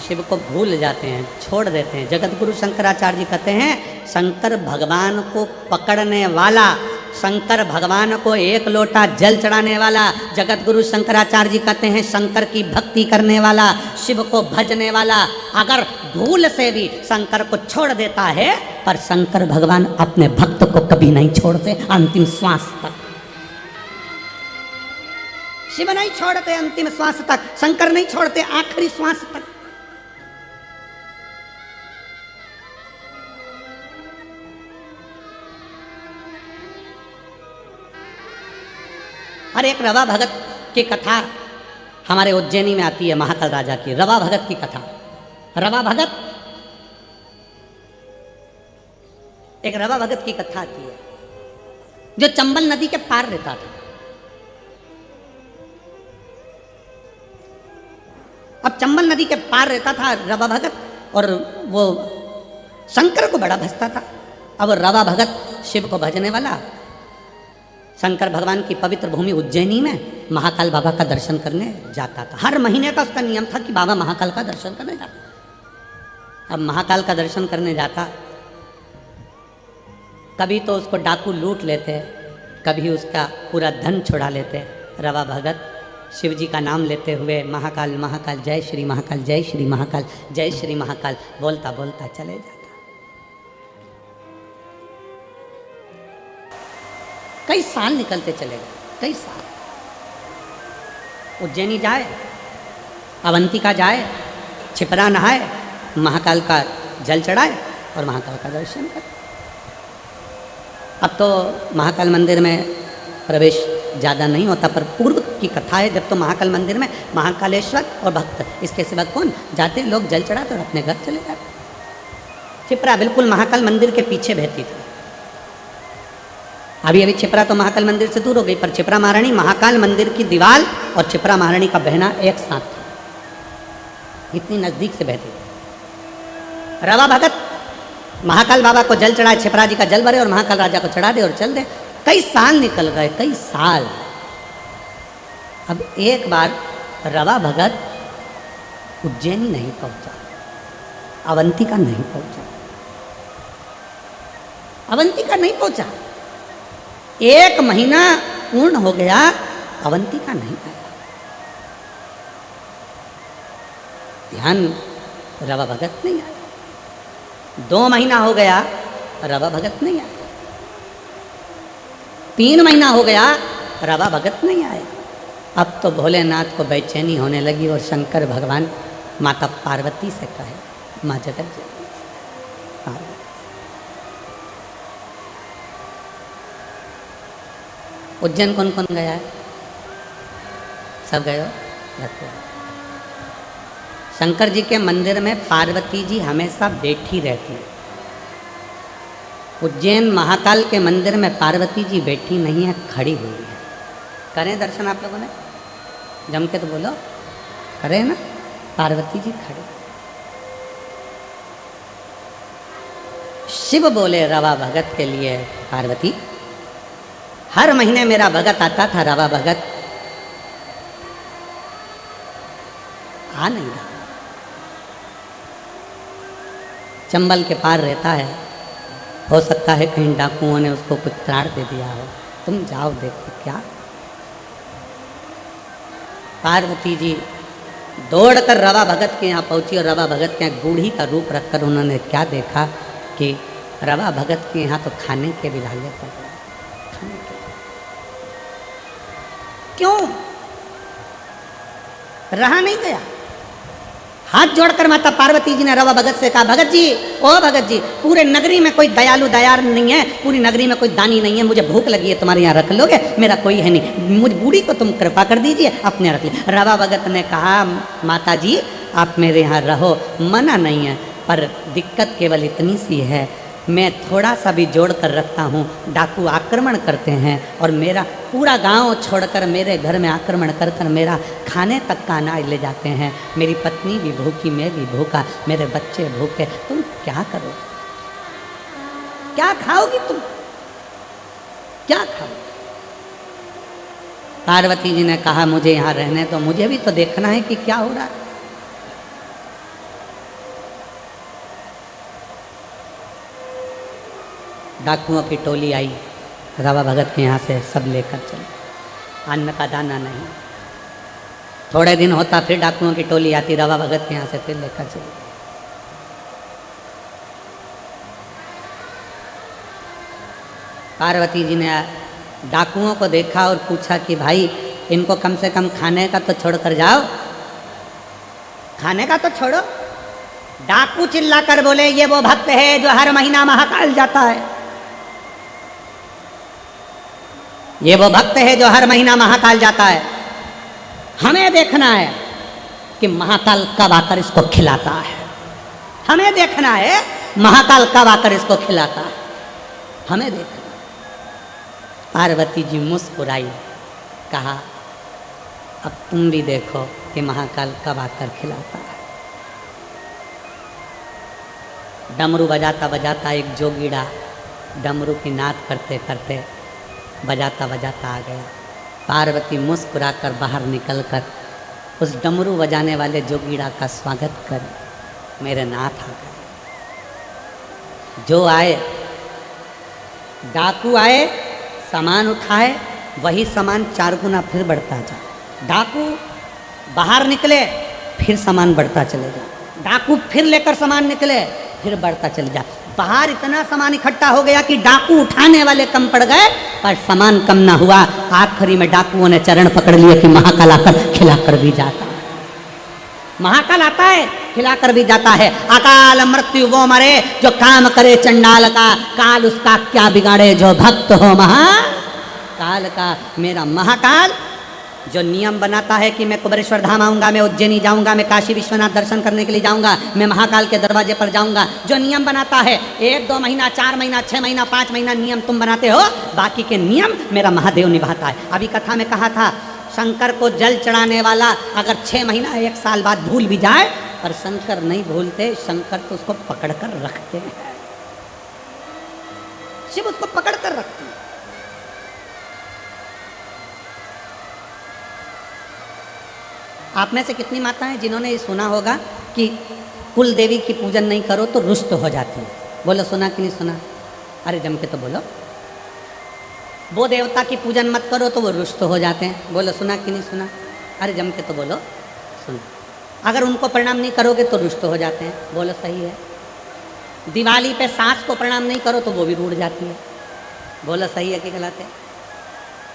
[SPEAKER 1] शिव को भूल जाते हैं, छोड़ देते हैं। जगत गुरु शंकराचार्य जी कहते हैं, शंकर भगवान को पकड़ने वाला, शंकर भगवान को एक लोटा जल चढ़ाने वाला, जगत गुरु शंकराचार्य जी कहते हैं शंकर की भक्ति करने वाला, शिव को भजने वाला, अगर भूल से भी शंकर को छोड़ देता है, पर शंकर भगवान अपने भक्त को कभी नहीं छोड़ते अंतिम श्वास तक। शिव नहीं छोड़ते अंतिम श्वास तक, शंकर नहीं छोड़ते आखिरी श्वास तक। और एक रवा भगत की कथा हमारे उज्जैनी में आती है, महाकाल राजा की रवा भगत की कथा। रवा भगत, एक रवा भगत की कथा आती है जो चंबल नदी के पार रहता था। अब चंबल नदी के पार रहता था रवा भगत, और वो शंकर को बड़ा भजता था। अब रवा भगत शिव को भजने वाला शंकर भगवान की पवित्र भूमि उज्जैनी में महाकाल बाबा का दर्शन करने जाता था। हर महीने का उसका नियम था कि बाबा महाकाल का दर्शन करने जाता। अब महाकाल का दर्शन करने जाता, कभी तो उसको डाकू लूट लेते, कभी उसका पूरा धन छुड़ा लेते। रवा भगत शिव जी का नाम लेते हुए महाकाल महाकाल जय श्री महाकाल, जय श्री महाकाल, जय श्री महाकाल बोलता बोलता चले जाता। कई साल निकलते चले गए, कई साल। उज्जैनी जाए, अवंतिका जाए, छिपरा नहाए, महाकाल का जल चढ़ाए और महाकाल का दर्शन करें। अब तो महाकाल मंदिर में प्रवेश ज़्यादा नहीं होता, पर पूर्व की कथा है जब तो महाकाल मंदिर में महाकालेश्वर और भक्त, इसके सिवा कौन जाते, लोग जल चढ़ाते और अपने घर चले जाते। छिपरा बिल्कुल महाकाल मंदिर के पीछे बहती थी। अभी अभी छिपरा तो महाकाल मंदिर से दूर हो गई, पर छिपरा महारानी महाकाल मंदिर की दीवार और छिपरा महारानी का बहना एक साथ था, इतनी नजदीक से बहती थी। रवा भगत महाकाल बाबा को जल चढ़ाए, छिपरा जी का जल भरे और महाकाल राजा को चढ़ा दे और चल दे। कई साल निकल गए, कई साल। अब एक बार रवा भगत उज्जैनी नहीं पहुंचा, अवंतिका नहीं पहुंचा, अवंतिका नहीं पहुंचा। 1 महीना पूर्ण हो गया, अवंतिका नहीं आया। ध्यान, रवा भगत नहीं आया। 2 महीना हो गया, रवा भगत नहीं आया। 3 महीना हो गया, रवा भगत नहीं आया। अब तो भोलेनाथ को बेचैनी होने लगी और शंकर भगवान माता पार्वती से कहे, माँ जगत जननी पार्वती, उज्जैन कौन कौन गया है? सब गए हो? रखो। शंकर जी के मंदिर में पार्वती जी हमेशा बैठी रहती है। उज्जैन महाकाल के मंदिर में पार्वती जी बैठी नहीं है, खड़ी हुई है। करें दर्शन आप लोगों ने? जम के तो बोलो, करें ना? पार्वती जी खड़ी। शिव बोले रवा भगत के लिए, पार्वती हर महीने मेरा भगत आता था, रवा भगत आ नहीं रहा, चंबल के पार रहता है, हो सकता है कहीं डाकुओं ने उसको कुछ त्राण दे दिया हो, तुम जाओ देखो क्या। पार्वती जी दौड़कर रवा भगत के यहाँ पहुंची और रवा भगत के यहाँ बूढ़ी का रूप रखकर उन्होंने क्या देखा कि रवा भगत के यहाँ तो खाने के भी लाले पड़ रहे, खाने के। क्यों? रहा नहीं गया। हाथ जोड़कर माता पार्वती जी ने रवा भगत से कहा, भगत जी, ओ भगत जी, पूरे नगरी में कोई दयालु दयार नहीं है, पूरी नगरी में कोई दानी नहीं है, मुझे भूख लगी है, तुम्हारे यहाँ रख लोगे? मेरा कोई है नहीं, मुझ बूढ़ी को तुम कृपा कर दीजिए, अपने रख लीजिए। रवा भगत ने कहा, माता जी आप मेरे यहाँ रहो, मना नहीं है, पर दिक्कत केवल इतनी सी है, मैं थोड़ा सा भी जोड़ कर रखता हूँ, डाकू आक्रमण करते हैं और मेरा पूरा गांव छोड़कर मेरे घर में आक्रमण कर कर मेरा खाने तक का अनाज ले जाते हैं, मेरी पत्नी भी भूखी, मैं भी भूखा, मेरे बच्चे भूखे, तुम क्या करोगे? क्या खाओगी तुम? क्या खाओगे? पार्वती जी ने कहा, मुझे यहाँ रहने तो, मुझे भी तो देखना है कि क्या हो रहा है। डाकुओं की टोली आई, रवा भगत के यहाँ से सब लेकर चले, अन्न का दाना नहीं। थोड़े दिन होता फिर डाकुओं की टोली आती, रवा भगत के यहाँ से फिर लेकर चली। पार्वती जी ने डाकुओं को देखा और पूछा कि भाई इनको कम से कम खाने का तो छोड़ कर जाओ, खाने का तो छोड़ो। डाकू चिल्लाकर बोले, ये वो भक्त है जो हर महीना महाकाल जाता है, ये वो भक्त है जो हर महीना महाकाल जाता है, हमें देखना है कि महाकाल कब आकर इसको खिलाता है, हमें देखना है महाकाल कब आकर इसको खिलाता है, हमें देखना। पार्वती जी मुस्कुराई, कहा अब तुम भी देखो कि महाकाल कब आकर खिलाता है। डमरू बजाता बजाता एक जोगीड़ा डमरू की नाद करते करते बजाता बजाता आ गया। पार्वती मुस्कुराकर बाहर निकलकर उस डमरू बजाने वाले जोगीड़ा का स्वागत कर मेरे नाथ आ गए। जो आए, डाकू आए, सामान उठाए, वही सामान 4 गुना फिर बढ़ता जा। डाकू बाहर निकले, फिर सामान बढ़ता चले जा। डाकू फिर लेकर सामान निकले, फिर बढ़ता चले जा। बाहर इतना सामान इकट्ठा हो गया कि डाकू उठाने वाले कम पड़ गए, पर सामान कम ना हुआ। आखिरी में डाकुओं ने चरण पकड़ लिए कि महाकाल आकर खिलाकर भी जाता है। महाकाल आता है खिलाकर भी जाता है। अकाल मृत्यु वो मरे जो काम करे चंडाल का, काल उसका क्या बिगाड़े जो भक्त हो महाकाल का। मेरा महाकाल जो नियम बनाता है कि मैं कुबेरेश्वर धाम आऊँगा, मैं उज्जैनी जाऊँगा, मैं काशी विश्वनाथ दर्शन करने के लिए जाऊँगा, मैं महाकाल के दरवाजे पर जाऊँगा, जो नियम बनाता है 1 2 महीना 4 महीना 6 महीना 5 महीना नियम तुम बनाते हो, बाकी के नियम मेरा महादेव निभाता है। अभी कथा में कहा था शंकर को जल चढ़ाने वाला अगर 6 महीना 1 साल बाद भूल भी जाए, पर शंकर नहीं भूलते, शंकर तो उसको पकड़ कर रखते हैं, शिव उसको पकड़ कर रखते हैं। आप में से कितनी माताएं जिन्होंने ये सुना होगा कि कुल देवी की पूजन नहीं करो तो रुष्ट हो जाती है? बोलो सुना कि नहीं सुना? अरे जम के तो बोलो। वो देवता की पूजन मत करो तो वो रुष्ट हो जाते हैं। बोलो सुना कि नहीं सुना? अरे जम के तो बोलो सुना। अगर उनको प्रणाम नहीं करोगे तो रुष्ट हो जाते हैं। बोलो सही है। दिवाली पे सास को प्रणाम नहीं करो तो वो भी रूठ जाती है। बोलो सही है कि गलत है?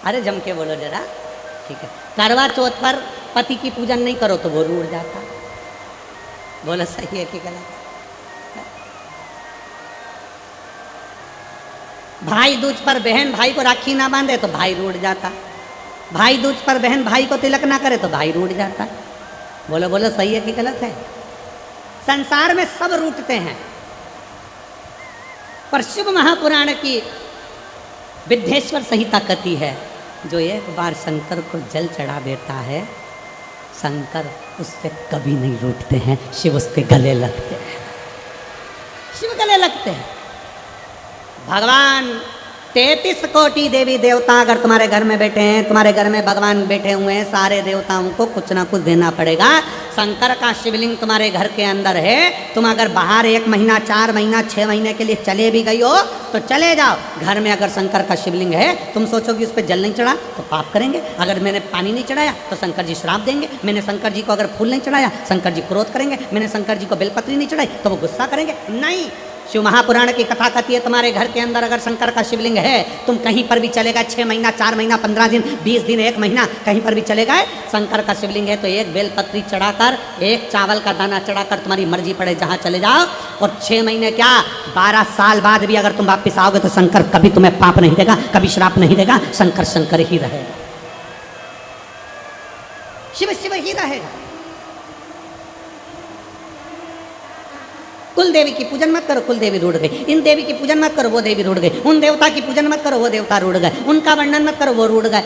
[SPEAKER 1] अरे जम के बोलो जरा, ठीक है। करवा चौथ पर पति की पूजन नहीं करो तो वो रूठ जाता। बोलो सही है कि गलत है? भाई दूज पर बहन भाई को राखी ना बांधे तो भाई रूठ जाता। भाई दूज पर बहन भाई को तिलक ना करे तो भाई रूठ जाता। बोलो बोलो सही है कि गलत है? संसार में सब रूठते हैं, पर शिव महापुराण की विद्येश्वर संहिता कहती है जो एक बार शंकर को जल चढ़ा देता है, शंकर उससे कभी नहीं रूठते हैं, शिव उसके गले लगते हैं, शिव गले लगते हैं। भगवान 33 कोटि देवी देवता अगर तुम्हारे घर में बैठे हैं, तुम्हारे घर में भगवान बैठे हुए हैं, सारे देवताओं को कुछ ना कुछ देना पड़ेगा। शंकर का शिवलिंग तुम्हारे घर के अंदर है, तुम अगर बाहर 1 महीना 4 महीना 6 महीने के लिए चले भी गई हो तो चले जाओ, घर में अगर शंकर का शिवलिंग है, तुम सोचोगे उस पर जल नहीं चढ़ा तो पाप करेंगे, अगर मैंने पानी नहीं चढ़ाया तो शंकर जी श्राप देंगे, मैंने शंकर जी को अगर फूल नहीं चढ़ाया शंकर जी क्रोध करेंगे, मैंने शंकर जी को बेलपत्री नहीं चढ़ाई तो वो गुस्सा करेंगे। नहीं, शिव महापुराण की कथा कहती है तुम्हारे घर के अंदर अगर शंकर का शिवलिंग है, तुम कहीं पर भी चलेगा, 6 महीना 4 महीना 15 दिन 20 दिन 1 महीना कहीं पर भी चले गए, शंकर का शिवलिंग है तो 1 बेलपत्री चढ़ाकर 1 चावल का दाना चढ़ाकर तुम्हारी मर्जी पड़े जहाँ चले जाओ, और 6 महीने क्या 12 साल बाद भी अगर तुम वापिस आओगे तो शंकर कभी तुम्हें पाप नहीं देगा, कभी श्राप नहीं देगा, शंकर शंकर ही रहेगा, शिव शिव ही रहेगा। कुल देवी की पूजन मत करो, कुल देवी रूठ गई। इन देवी की पूजन मत करो, वो देवी रूठ गई। उन देवता की पूजन मत करो, वो देवता रूठ गए। उनका वर्णन मत करो, वो रूठ गए।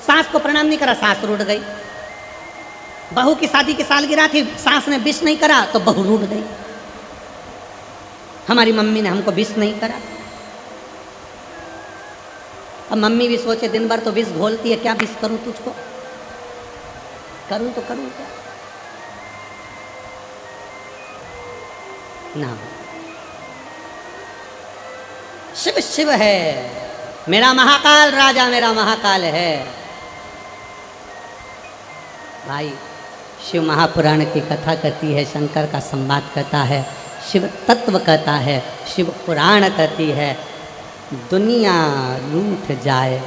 [SPEAKER 1] सास को प्रणाम नहीं करा, सास रूठ गई। बहू की शादी की सालगिरह थी, सास ने विश नहीं करा तो बहू रूठ गई। हमारी मम्मी ने हमको विश नहीं करा, अब मम्मी भी सोचे दिन भर तो विष घोलती है, क्या विष करूं तुझको, करूं तो करूं क्या ना। शिव शिव है, मेरा महाकाल राजा, मेरा महाकाल है भाई। शिव महापुराण की कथा कहती है, शंकर का संवाद कहता है, शिव तत्व कहता है, शिव पुराण कहती है। दुनिया रूठ जाए,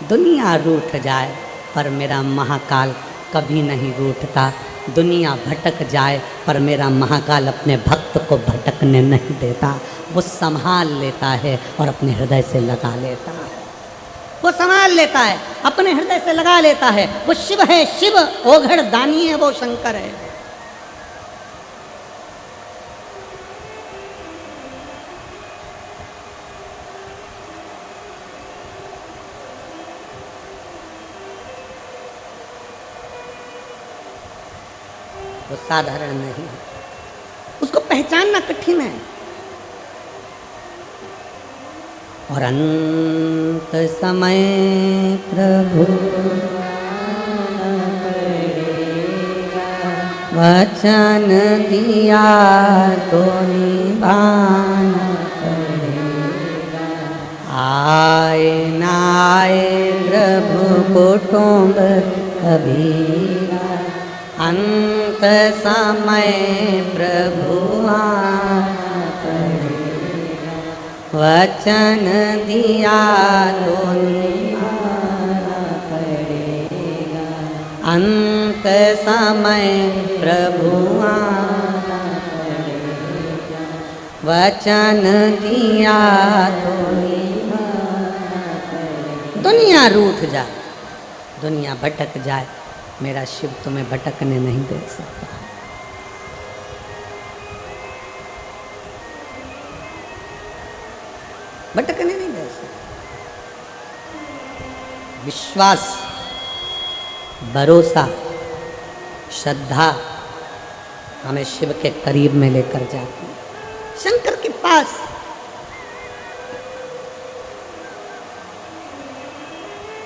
[SPEAKER 1] दुनिया रूठ जाए, पर मेरा महाकाल कभी नहीं रूठता। दुनिया भटक जाए पर मेरा महाकाल अपने भक्त को भटकने नहीं देता, वो संभाल लेता है और अपने हृदय से लगा लेता है, वो संभाल लेता है, अपने हृदय से लगा लेता है। वो शिव है, शिव ओघड़ दानी है, वो शंकर है। वो साधारण नहीं है, उसको पहचानना कठिन है। और अंत समय प्रभु वचन दिया तो निभाना पड़ेगा। आए ना आए प्रभु कुटुंब कबीरा, अंत समय प्रभु आना पड़ेगा। वचन दिया तो निभाना पड़ेगा, अंत समय प्रभु आना वचन दिया तो दुनिया रूठ जाए, दुनिया भटक जाए, मेरा शिव तुम्हें भटकने नहीं दे सकता। भटकने नहीं दे सकता। विश्वास, भरोसा, श्रद्धा हमें शिव के करीब में लेकर जाती है, शंकर के पास।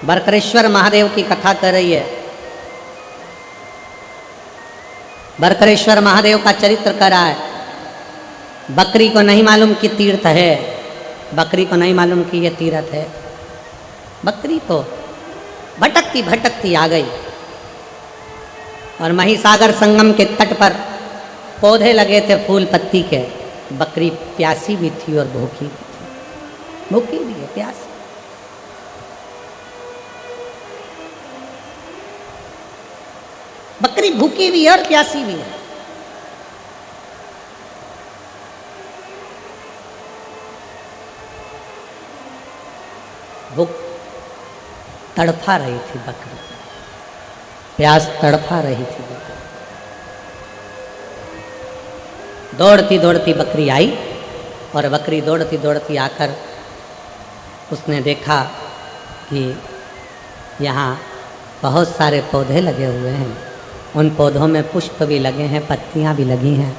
[SPEAKER 1] बरकरेश्वर महादेव की कथा कर रही है। बरकरेश्वर महादेव का चरित्र करा है। बकरी को नहीं मालूम कि तीर्थ है, बकरी को नहीं मालूम कि ये तीर्थ है। बकरी तो भटकती भटकती आ गई और महिसागर संगम के तट पर पौधे लगे थे फूल पत्ती के। बकरी प्यासी भी थी और भूखी भी थी। भूखी भी है, प्यासी। बकरी भूखी भी है और प्यासी भी है। भूख तड़फा रही थी बकरी, प्यास तड़फा रही थी बकरी। दौड़ती दौड़ती बकरी आई और बकरी दौड़ती दौड़ती आकर उसने देखा कि यहाँ बहुत सारे पौधे लगे हुए हैं, उन पौधों में पुष्प भी लगे हैं, पत्तियाँ भी लगी हैं,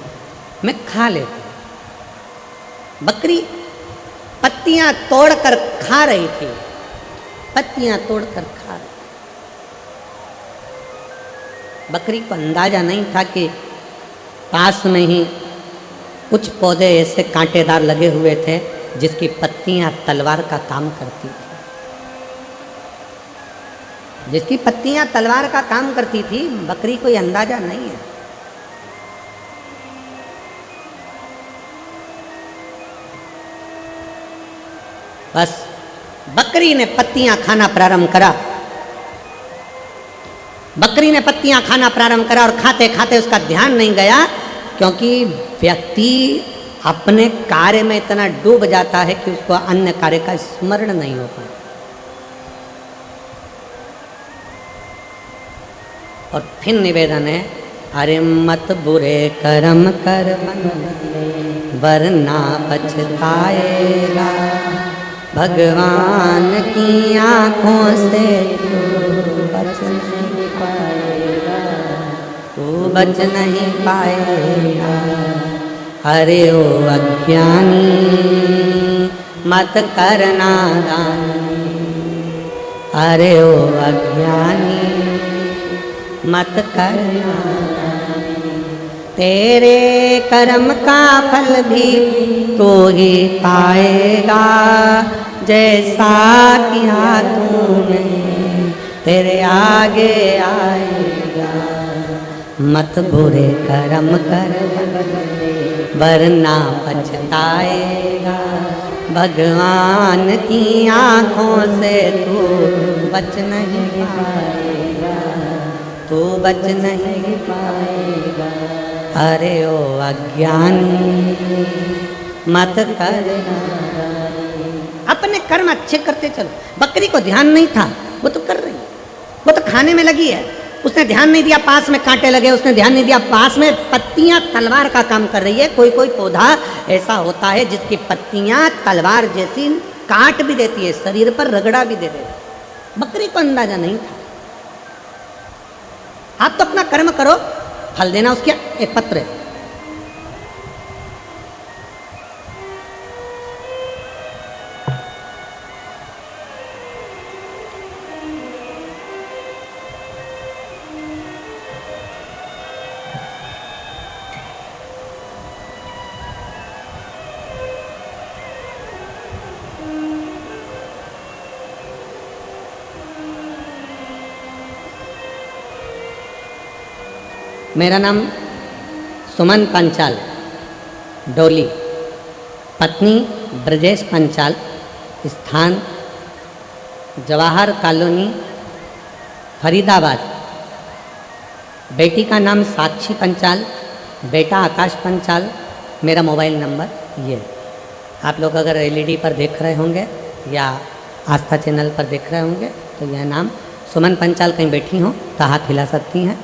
[SPEAKER 1] मैं खा लेती हूँ। बकरी पत्तियाँ तोड़कर खा रही थी, पत्तियाँ तोड़कर खा रही। बकरी को अंदाजा नहीं था कि पास में ही कुछ पौधे ऐसे कांटेदार लगे हुए थे जिसकी पत्तियाँ तलवार का काम करती थी, जिसकी पत्तियाँ तलवार का काम करती थी। बकरी को ये अंदाजा नहीं है। बस बकरी ने पत्तियां खाना प्रारंभ करा। बकरी ने पत्तियां खाना प्रारंभ करा और खाते खाते उसका ध्यान नहीं गया, क्योंकि व्यक्ति अपने कार्य में इतना डूब जाता है कि उसको अन्य कार्य का स्मरण नहीं हो पाता। और फिर निवेदन है, अरे मत बुरे कर्म कर वरना पछताएगा, भगवान की आंखों से तू बच नहीं पाएगा, तू बच नहीं पाएगा। अरे ओ अज्ञानी मत करना दानी, अरे ओ अज्ञानी मत करना दानी, तेरे कर्म का फल भी तो ही पाएगा, जैसा किया तूने तेरे आगे आएगा। मत बुरे कर्म कर वरना पछताएगा, भगवान की आँखों से तू बच नहीं पाएगा, तू बच नहीं पाएगा। अरे ओ अज्ञानी मत करना। अपने कर्म अच्छे करते चलो। बकरी को ध्यान नहीं था, वो तो कर रही है, वो तो खाने में लगी है। उसने ध्यान नहीं दिया पास में कांटे लगे, उसने ध्यान नहीं दिया पास में पत्तियां तलवार का काम कर रही है। कोई कोई पौधा ऐसा होता है जिसकी पत्तियां तलवार जैसी काट भी देती है, शरीर पर रगड़ा भी दे देती है। बकरी को अंदाजा नहीं था। आप तो अपना कर्म करो, फल देना उसके एक पत्र है। मेरा नाम सुमन पंचाल, डोली, पत्नी ब्रजेश पंचाल, स्थान जवाहर कॉलोनी फरीदाबाद। बेटी का नाम साक्षी पंचाल, बेटा आकाश पंचाल, मेरा मोबाइल नंबर ये है। आप लोग अगर एलईडी पर देख रहे होंगे या आस्था चैनल पर देख रहे होंगे तो यह नाम सुमन पंचाल कहीं बैठी हों तो हाथ हिला सकती हैं,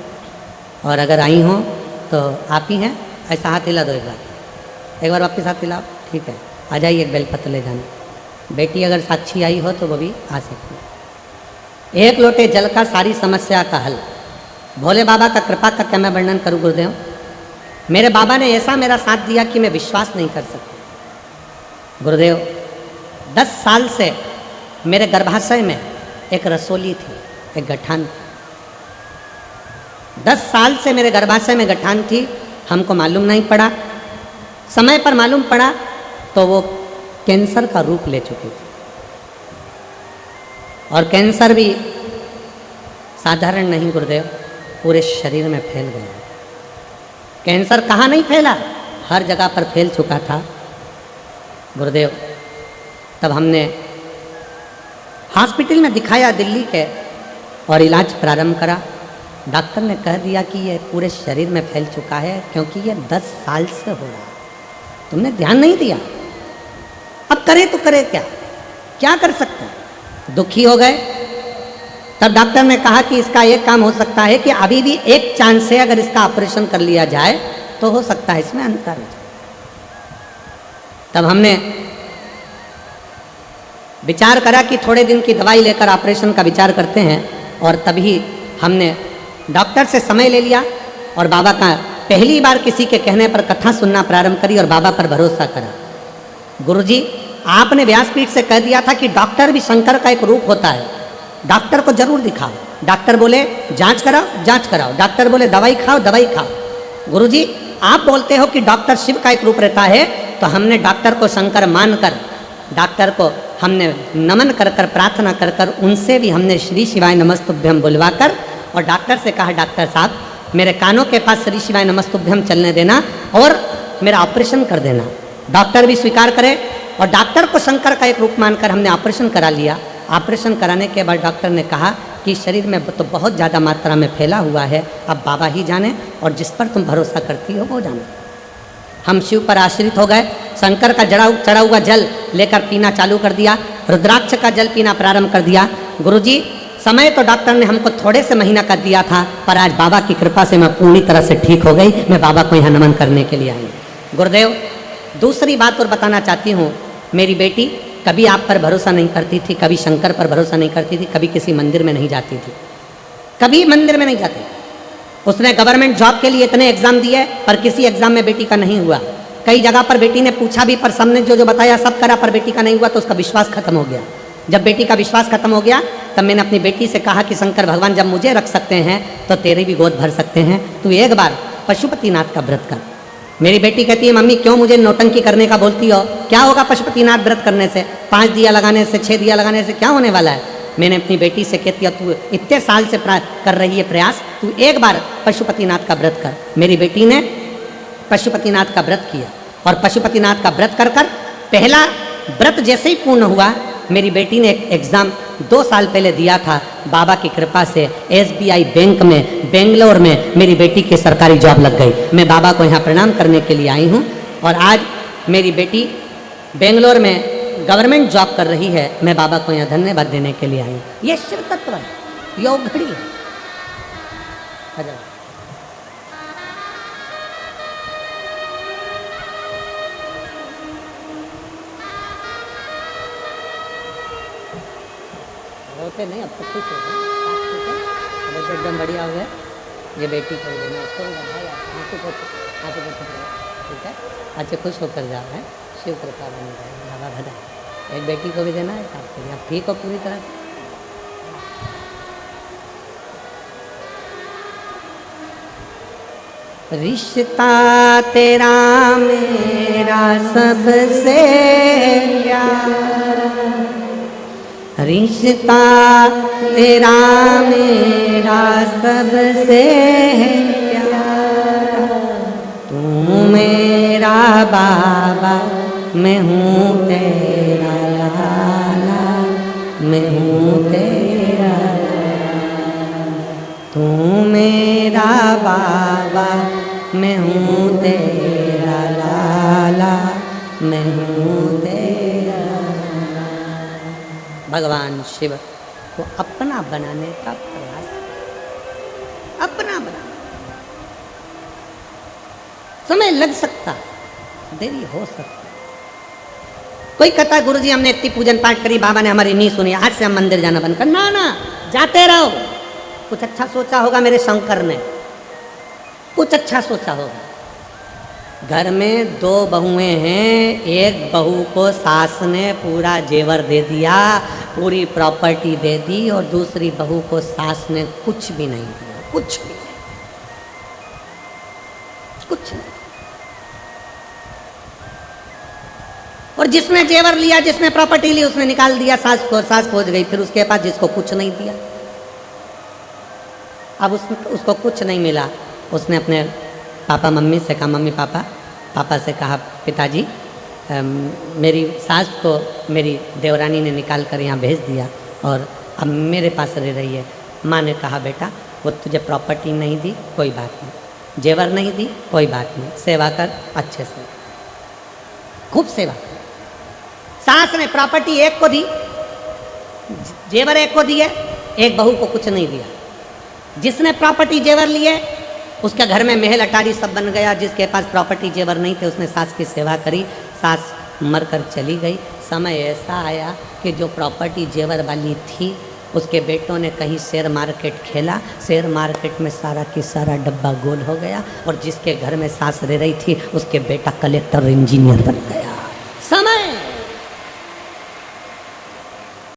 [SPEAKER 1] और अगर आई हों तो आप ही हैं, ऐसा हाथ हिला दो एक बार वापस हाथ हिलाओ, ठीक है। आ जाइए, एक बेलपत्र ले जाना। बेटी अगर साक्षी आई हो तो वो भी आ सकती है। एक लोटे जल का सारी समस्या का हल। भोले बाबा का कृपा का क्या मैं वर्णन करूं गुरुदेव। मेरे बाबा ने ऐसा मेरा साथ दिया कि मैं विश्वास नहीं कर सकती। गुरुदेव 10 साल से मेरे गर्भाशय में एक रसोली थी, एक गठान थी। 10 साल से मेरे गर्भाशय में गठान थी, हमको मालूम नहीं पड़ा। समय पर मालूम पड़ा तो वो कैंसर का रूप ले चुकी थी, और कैंसर भी साधारण नहीं गुरुदेव, पूरे शरीर में फैल गया। कैंसर कहाँ नहीं फैला, हर जगह पर फैल चुका था गुरुदेव। तब हमने हॉस्पिटल में दिखाया दिल्ली के, और इलाज प्रारंभ करा। डॉक्टर ने कह दिया कि ये पूरे शरीर में फैल चुका है, क्योंकि ये 10 साल से हो रहा है, तुमने ध्यान नहीं दिया। अब करे तो करे क्या, क्या कर सकते हैं। दुखी हो गए। तब डॉक्टर ने कहा कि इसका एक काम हो सकता है कि अभी भी एक चांस से अगर इसका ऑपरेशन कर लिया जाए तो हो सकता है इसमें अंतर हो जाए। तब हमने विचार करा कि थोड़े दिन की दवाई लेकर ऑपरेशन का विचार करते हैं, और तभी हमने डॉक्टर से समय ले लिया और बाबा का पहली बार किसी के कहने पर कथा सुनना प्रारंभ करी और बाबा पर भरोसा करा। गुरुजी, आपने व्यासपीठ से कह दिया था कि डॉक्टर भी शंकर का एक रूप होता है, डॉक्टर को जरूर दिखाओ। डॉक्टर बोले जांच कराओ, जांच कराओ। डॉक्टर बोले दवाई खाओ, दवाई खाओ। गुरुजी, आप बोलते हो कि डॉक्टर शिव का एक रूप रहता है, तो हमने डॉक्टर को शंकर मानकर, डॉक्टर को हमने नमन कर कर, प्रार्थना कर कर, उनसे भी हमने श्री शिवाय नमस्तुभ्यम बुलवाकर, और डॉक्टर से कहा डॉक्टर साहब मेरे कानों के पास श्री शिवाय नमस्तुभ्यम चलने देना और मेरा ऑपरेशन कर देना। डॉक्टर भी स्वीकार करे, और डॉक्टर को शंकर का एक रूप मानकर हमने ऑपरेशन करा लिया। ऑपरेशन कराने के बाद डॉक्टर ने कहा कि शरीर में तो बहुत ज़्यादा मात्रा में फैला हुआ है, अब बाबा ही जाने, और जिस पर तुम भरोसा करती हो वो जाने। हम शिव पर आश्रित हो गए। शंकर का चढ़ा हुआ जल लेकर पीना चालू कर दिया, रुद्राक्ष का जल पीना प्रारंभ कर दिया। गुरुजी, समय तो डॉक्टर ने हमको थोड़े से महीना का दिया था, पर आज बाबा की कृपा से मैं पूरी तरह से ठीक हो गई। मैं बाबा को यहाँ नमन करने के लिए आई। गुरुदेव, दूसरी बात और बताना चाहती हूँ। मेरी बेटी कभी आप पर भरोसा नहीं करती थी, कभी शंकर पर भरोसा नहीं करती थी, कभी किसी मंदिर में नहीं जाती थी, कभी मंदिर में नहीं जाती। उसने गवर्नमेंट जॉब के लिए इतने एग्जाम दिए, पर किसी एग्जाम में बेटी का नहीं हुआ। कई जगह पर बेटी ने पूछा भी, पर सबने जो बताया सब करा, पर बेटी का नहीं हुआ, तो उसका विश्वास खत्म हो गया। जब बेटी का विश्वास खत्म हो गया, तब मैंने अपनी बेटी से कहा कि शंकर भगवान जब मुझे रख सकते हैं तो तेरी भी गोद भर सकते हैं, तू एक बार पशुपतिनाथ का व्रत कर। मेरी बेटी कहती है मम्मी क्यों मुझे नौटंकी करने का बोलती हो, क्या होगा पशुपतिनाथ व्रत करने से, 5 दिया लगाने से, 6 दिया लगाने से क्या होने वाला है। मैंने अपनी बेटी से कहती है तू इतने साल से कर रही है प्रयास, तू एक बार पशुपतिनाथ का व्रत कर। मेरी बेटी ने पशुपतिनाथ का व्रत किया, और पशुपतिनाथ का व्रत कर कर पहला व्रत जैसे ही पूर्ण हुआ, मेरी बेटी ने एक एग्ज़ाम 2 साल पहले दिया था। बाबा की कृपा से SBI बैंक में बेंगलोर में मेरी बेटी की सरकारी जॉब लग गई। मैं बाबा को यहाँ प्रणाम करने के लिए आई हूँ, और आज मेरी बेटी बेंगलोर में गवर्नमेंट जॉब कर रही है। मैं बाबा को यहाँ धन्यवाद देने के लिए आई हूँ। ये शिव तत्व है, योग घड़ी है। होते नहीं, अब तो खुश हो गए, अब तो एकदम बढ़िया हो गए। ये बेटी को देना, उसको भाई आंसू को ठीक है, अच्छे खुश होकर जाओ है, शिव कृपा बनी रहे, बाबा भदा। एक बेटी को भी देना है, आपके लिए आप ठीक हो पूरी तरह से। रिश्ता तेरा मेरा सबसे प्यारा, रिश्ता तेरा मेरा सबसे प्यारा, तू मेरा बाबा मैं हूँ तेरा लाला, मैं हूँ तेरा लाला, तू मेरा बाबा मैं हूँ तेरा लाला। भगवान शिव को अपना बनाने का प्रयास, अपना बनाना। समय लग सकता, देरी हो सकती। कोई कहता है गुरुजी हमने इतनी पूजन पाठ करी, बाबा ने हमारी नहीं सुनी, आज से हम मंदिर जाना बंद कर। ना ना, जाते रहो। कुछ अच्छा सोचा होगा मेरे शंकर ने, कुछ अच्छा सोचा होगा। घर में 2 बहुएं हैं, एक बहू को सास ने पूरा जेवर दे दिया, पूरी प्रॉपर्टी दे दी, और दूसरी बहू को सास ने कुछ भी नहीं दिया, कुछ भी नहीं, कुछ नहीं। और जिसने जेवर लिया, जिसने प्रॉपर्टी ली, उसने निकाल दिया सास को, सास पहुंच गई फिर उसके पास जिसको कुछ नहीं दिया। अब उसको कुछ नहीं मिला, उसने अपने पापा मम्मी से कहा, मम्मी पापा से कहा, पिताजी मेरी सास को मेरी देवरानी ने निकाल कर यहाँ भेज दिया और अब मेरे पास रह रही है। माँ ने कहा बेटा वो तुझे प्रॉपर्टी नहीं दी, कोई बात नहीं, जेवर नहीं दी, कोई बात नहीं, सेवा कर अच्छे से, खूब सेवा कर। सास ने प्रॉपर्टी एक को दी, जेवर एक को दिए, एक बहू को कुछ नहीं दिया। जिसने प्रॉपर्टी जेवर लिए उसके घर में महल अटारी सब बन गया, जिसके पास प्रॉपर्टी जेवर नहीं थे उसने सास की सेवा करी, सास मर कर चली गई। समय ऐसा आया कि जो प्रॉपर्टी जेवर वाली थी उसके बेटों ने कहीं शेयर मार्केट खेला, शेयर मार्केट में सारा की सारा डब्बा गोल हो गया, और जिसके घर में सास रह रही थी उसके बेटा कलेक्टर इंजीनियर बन गया।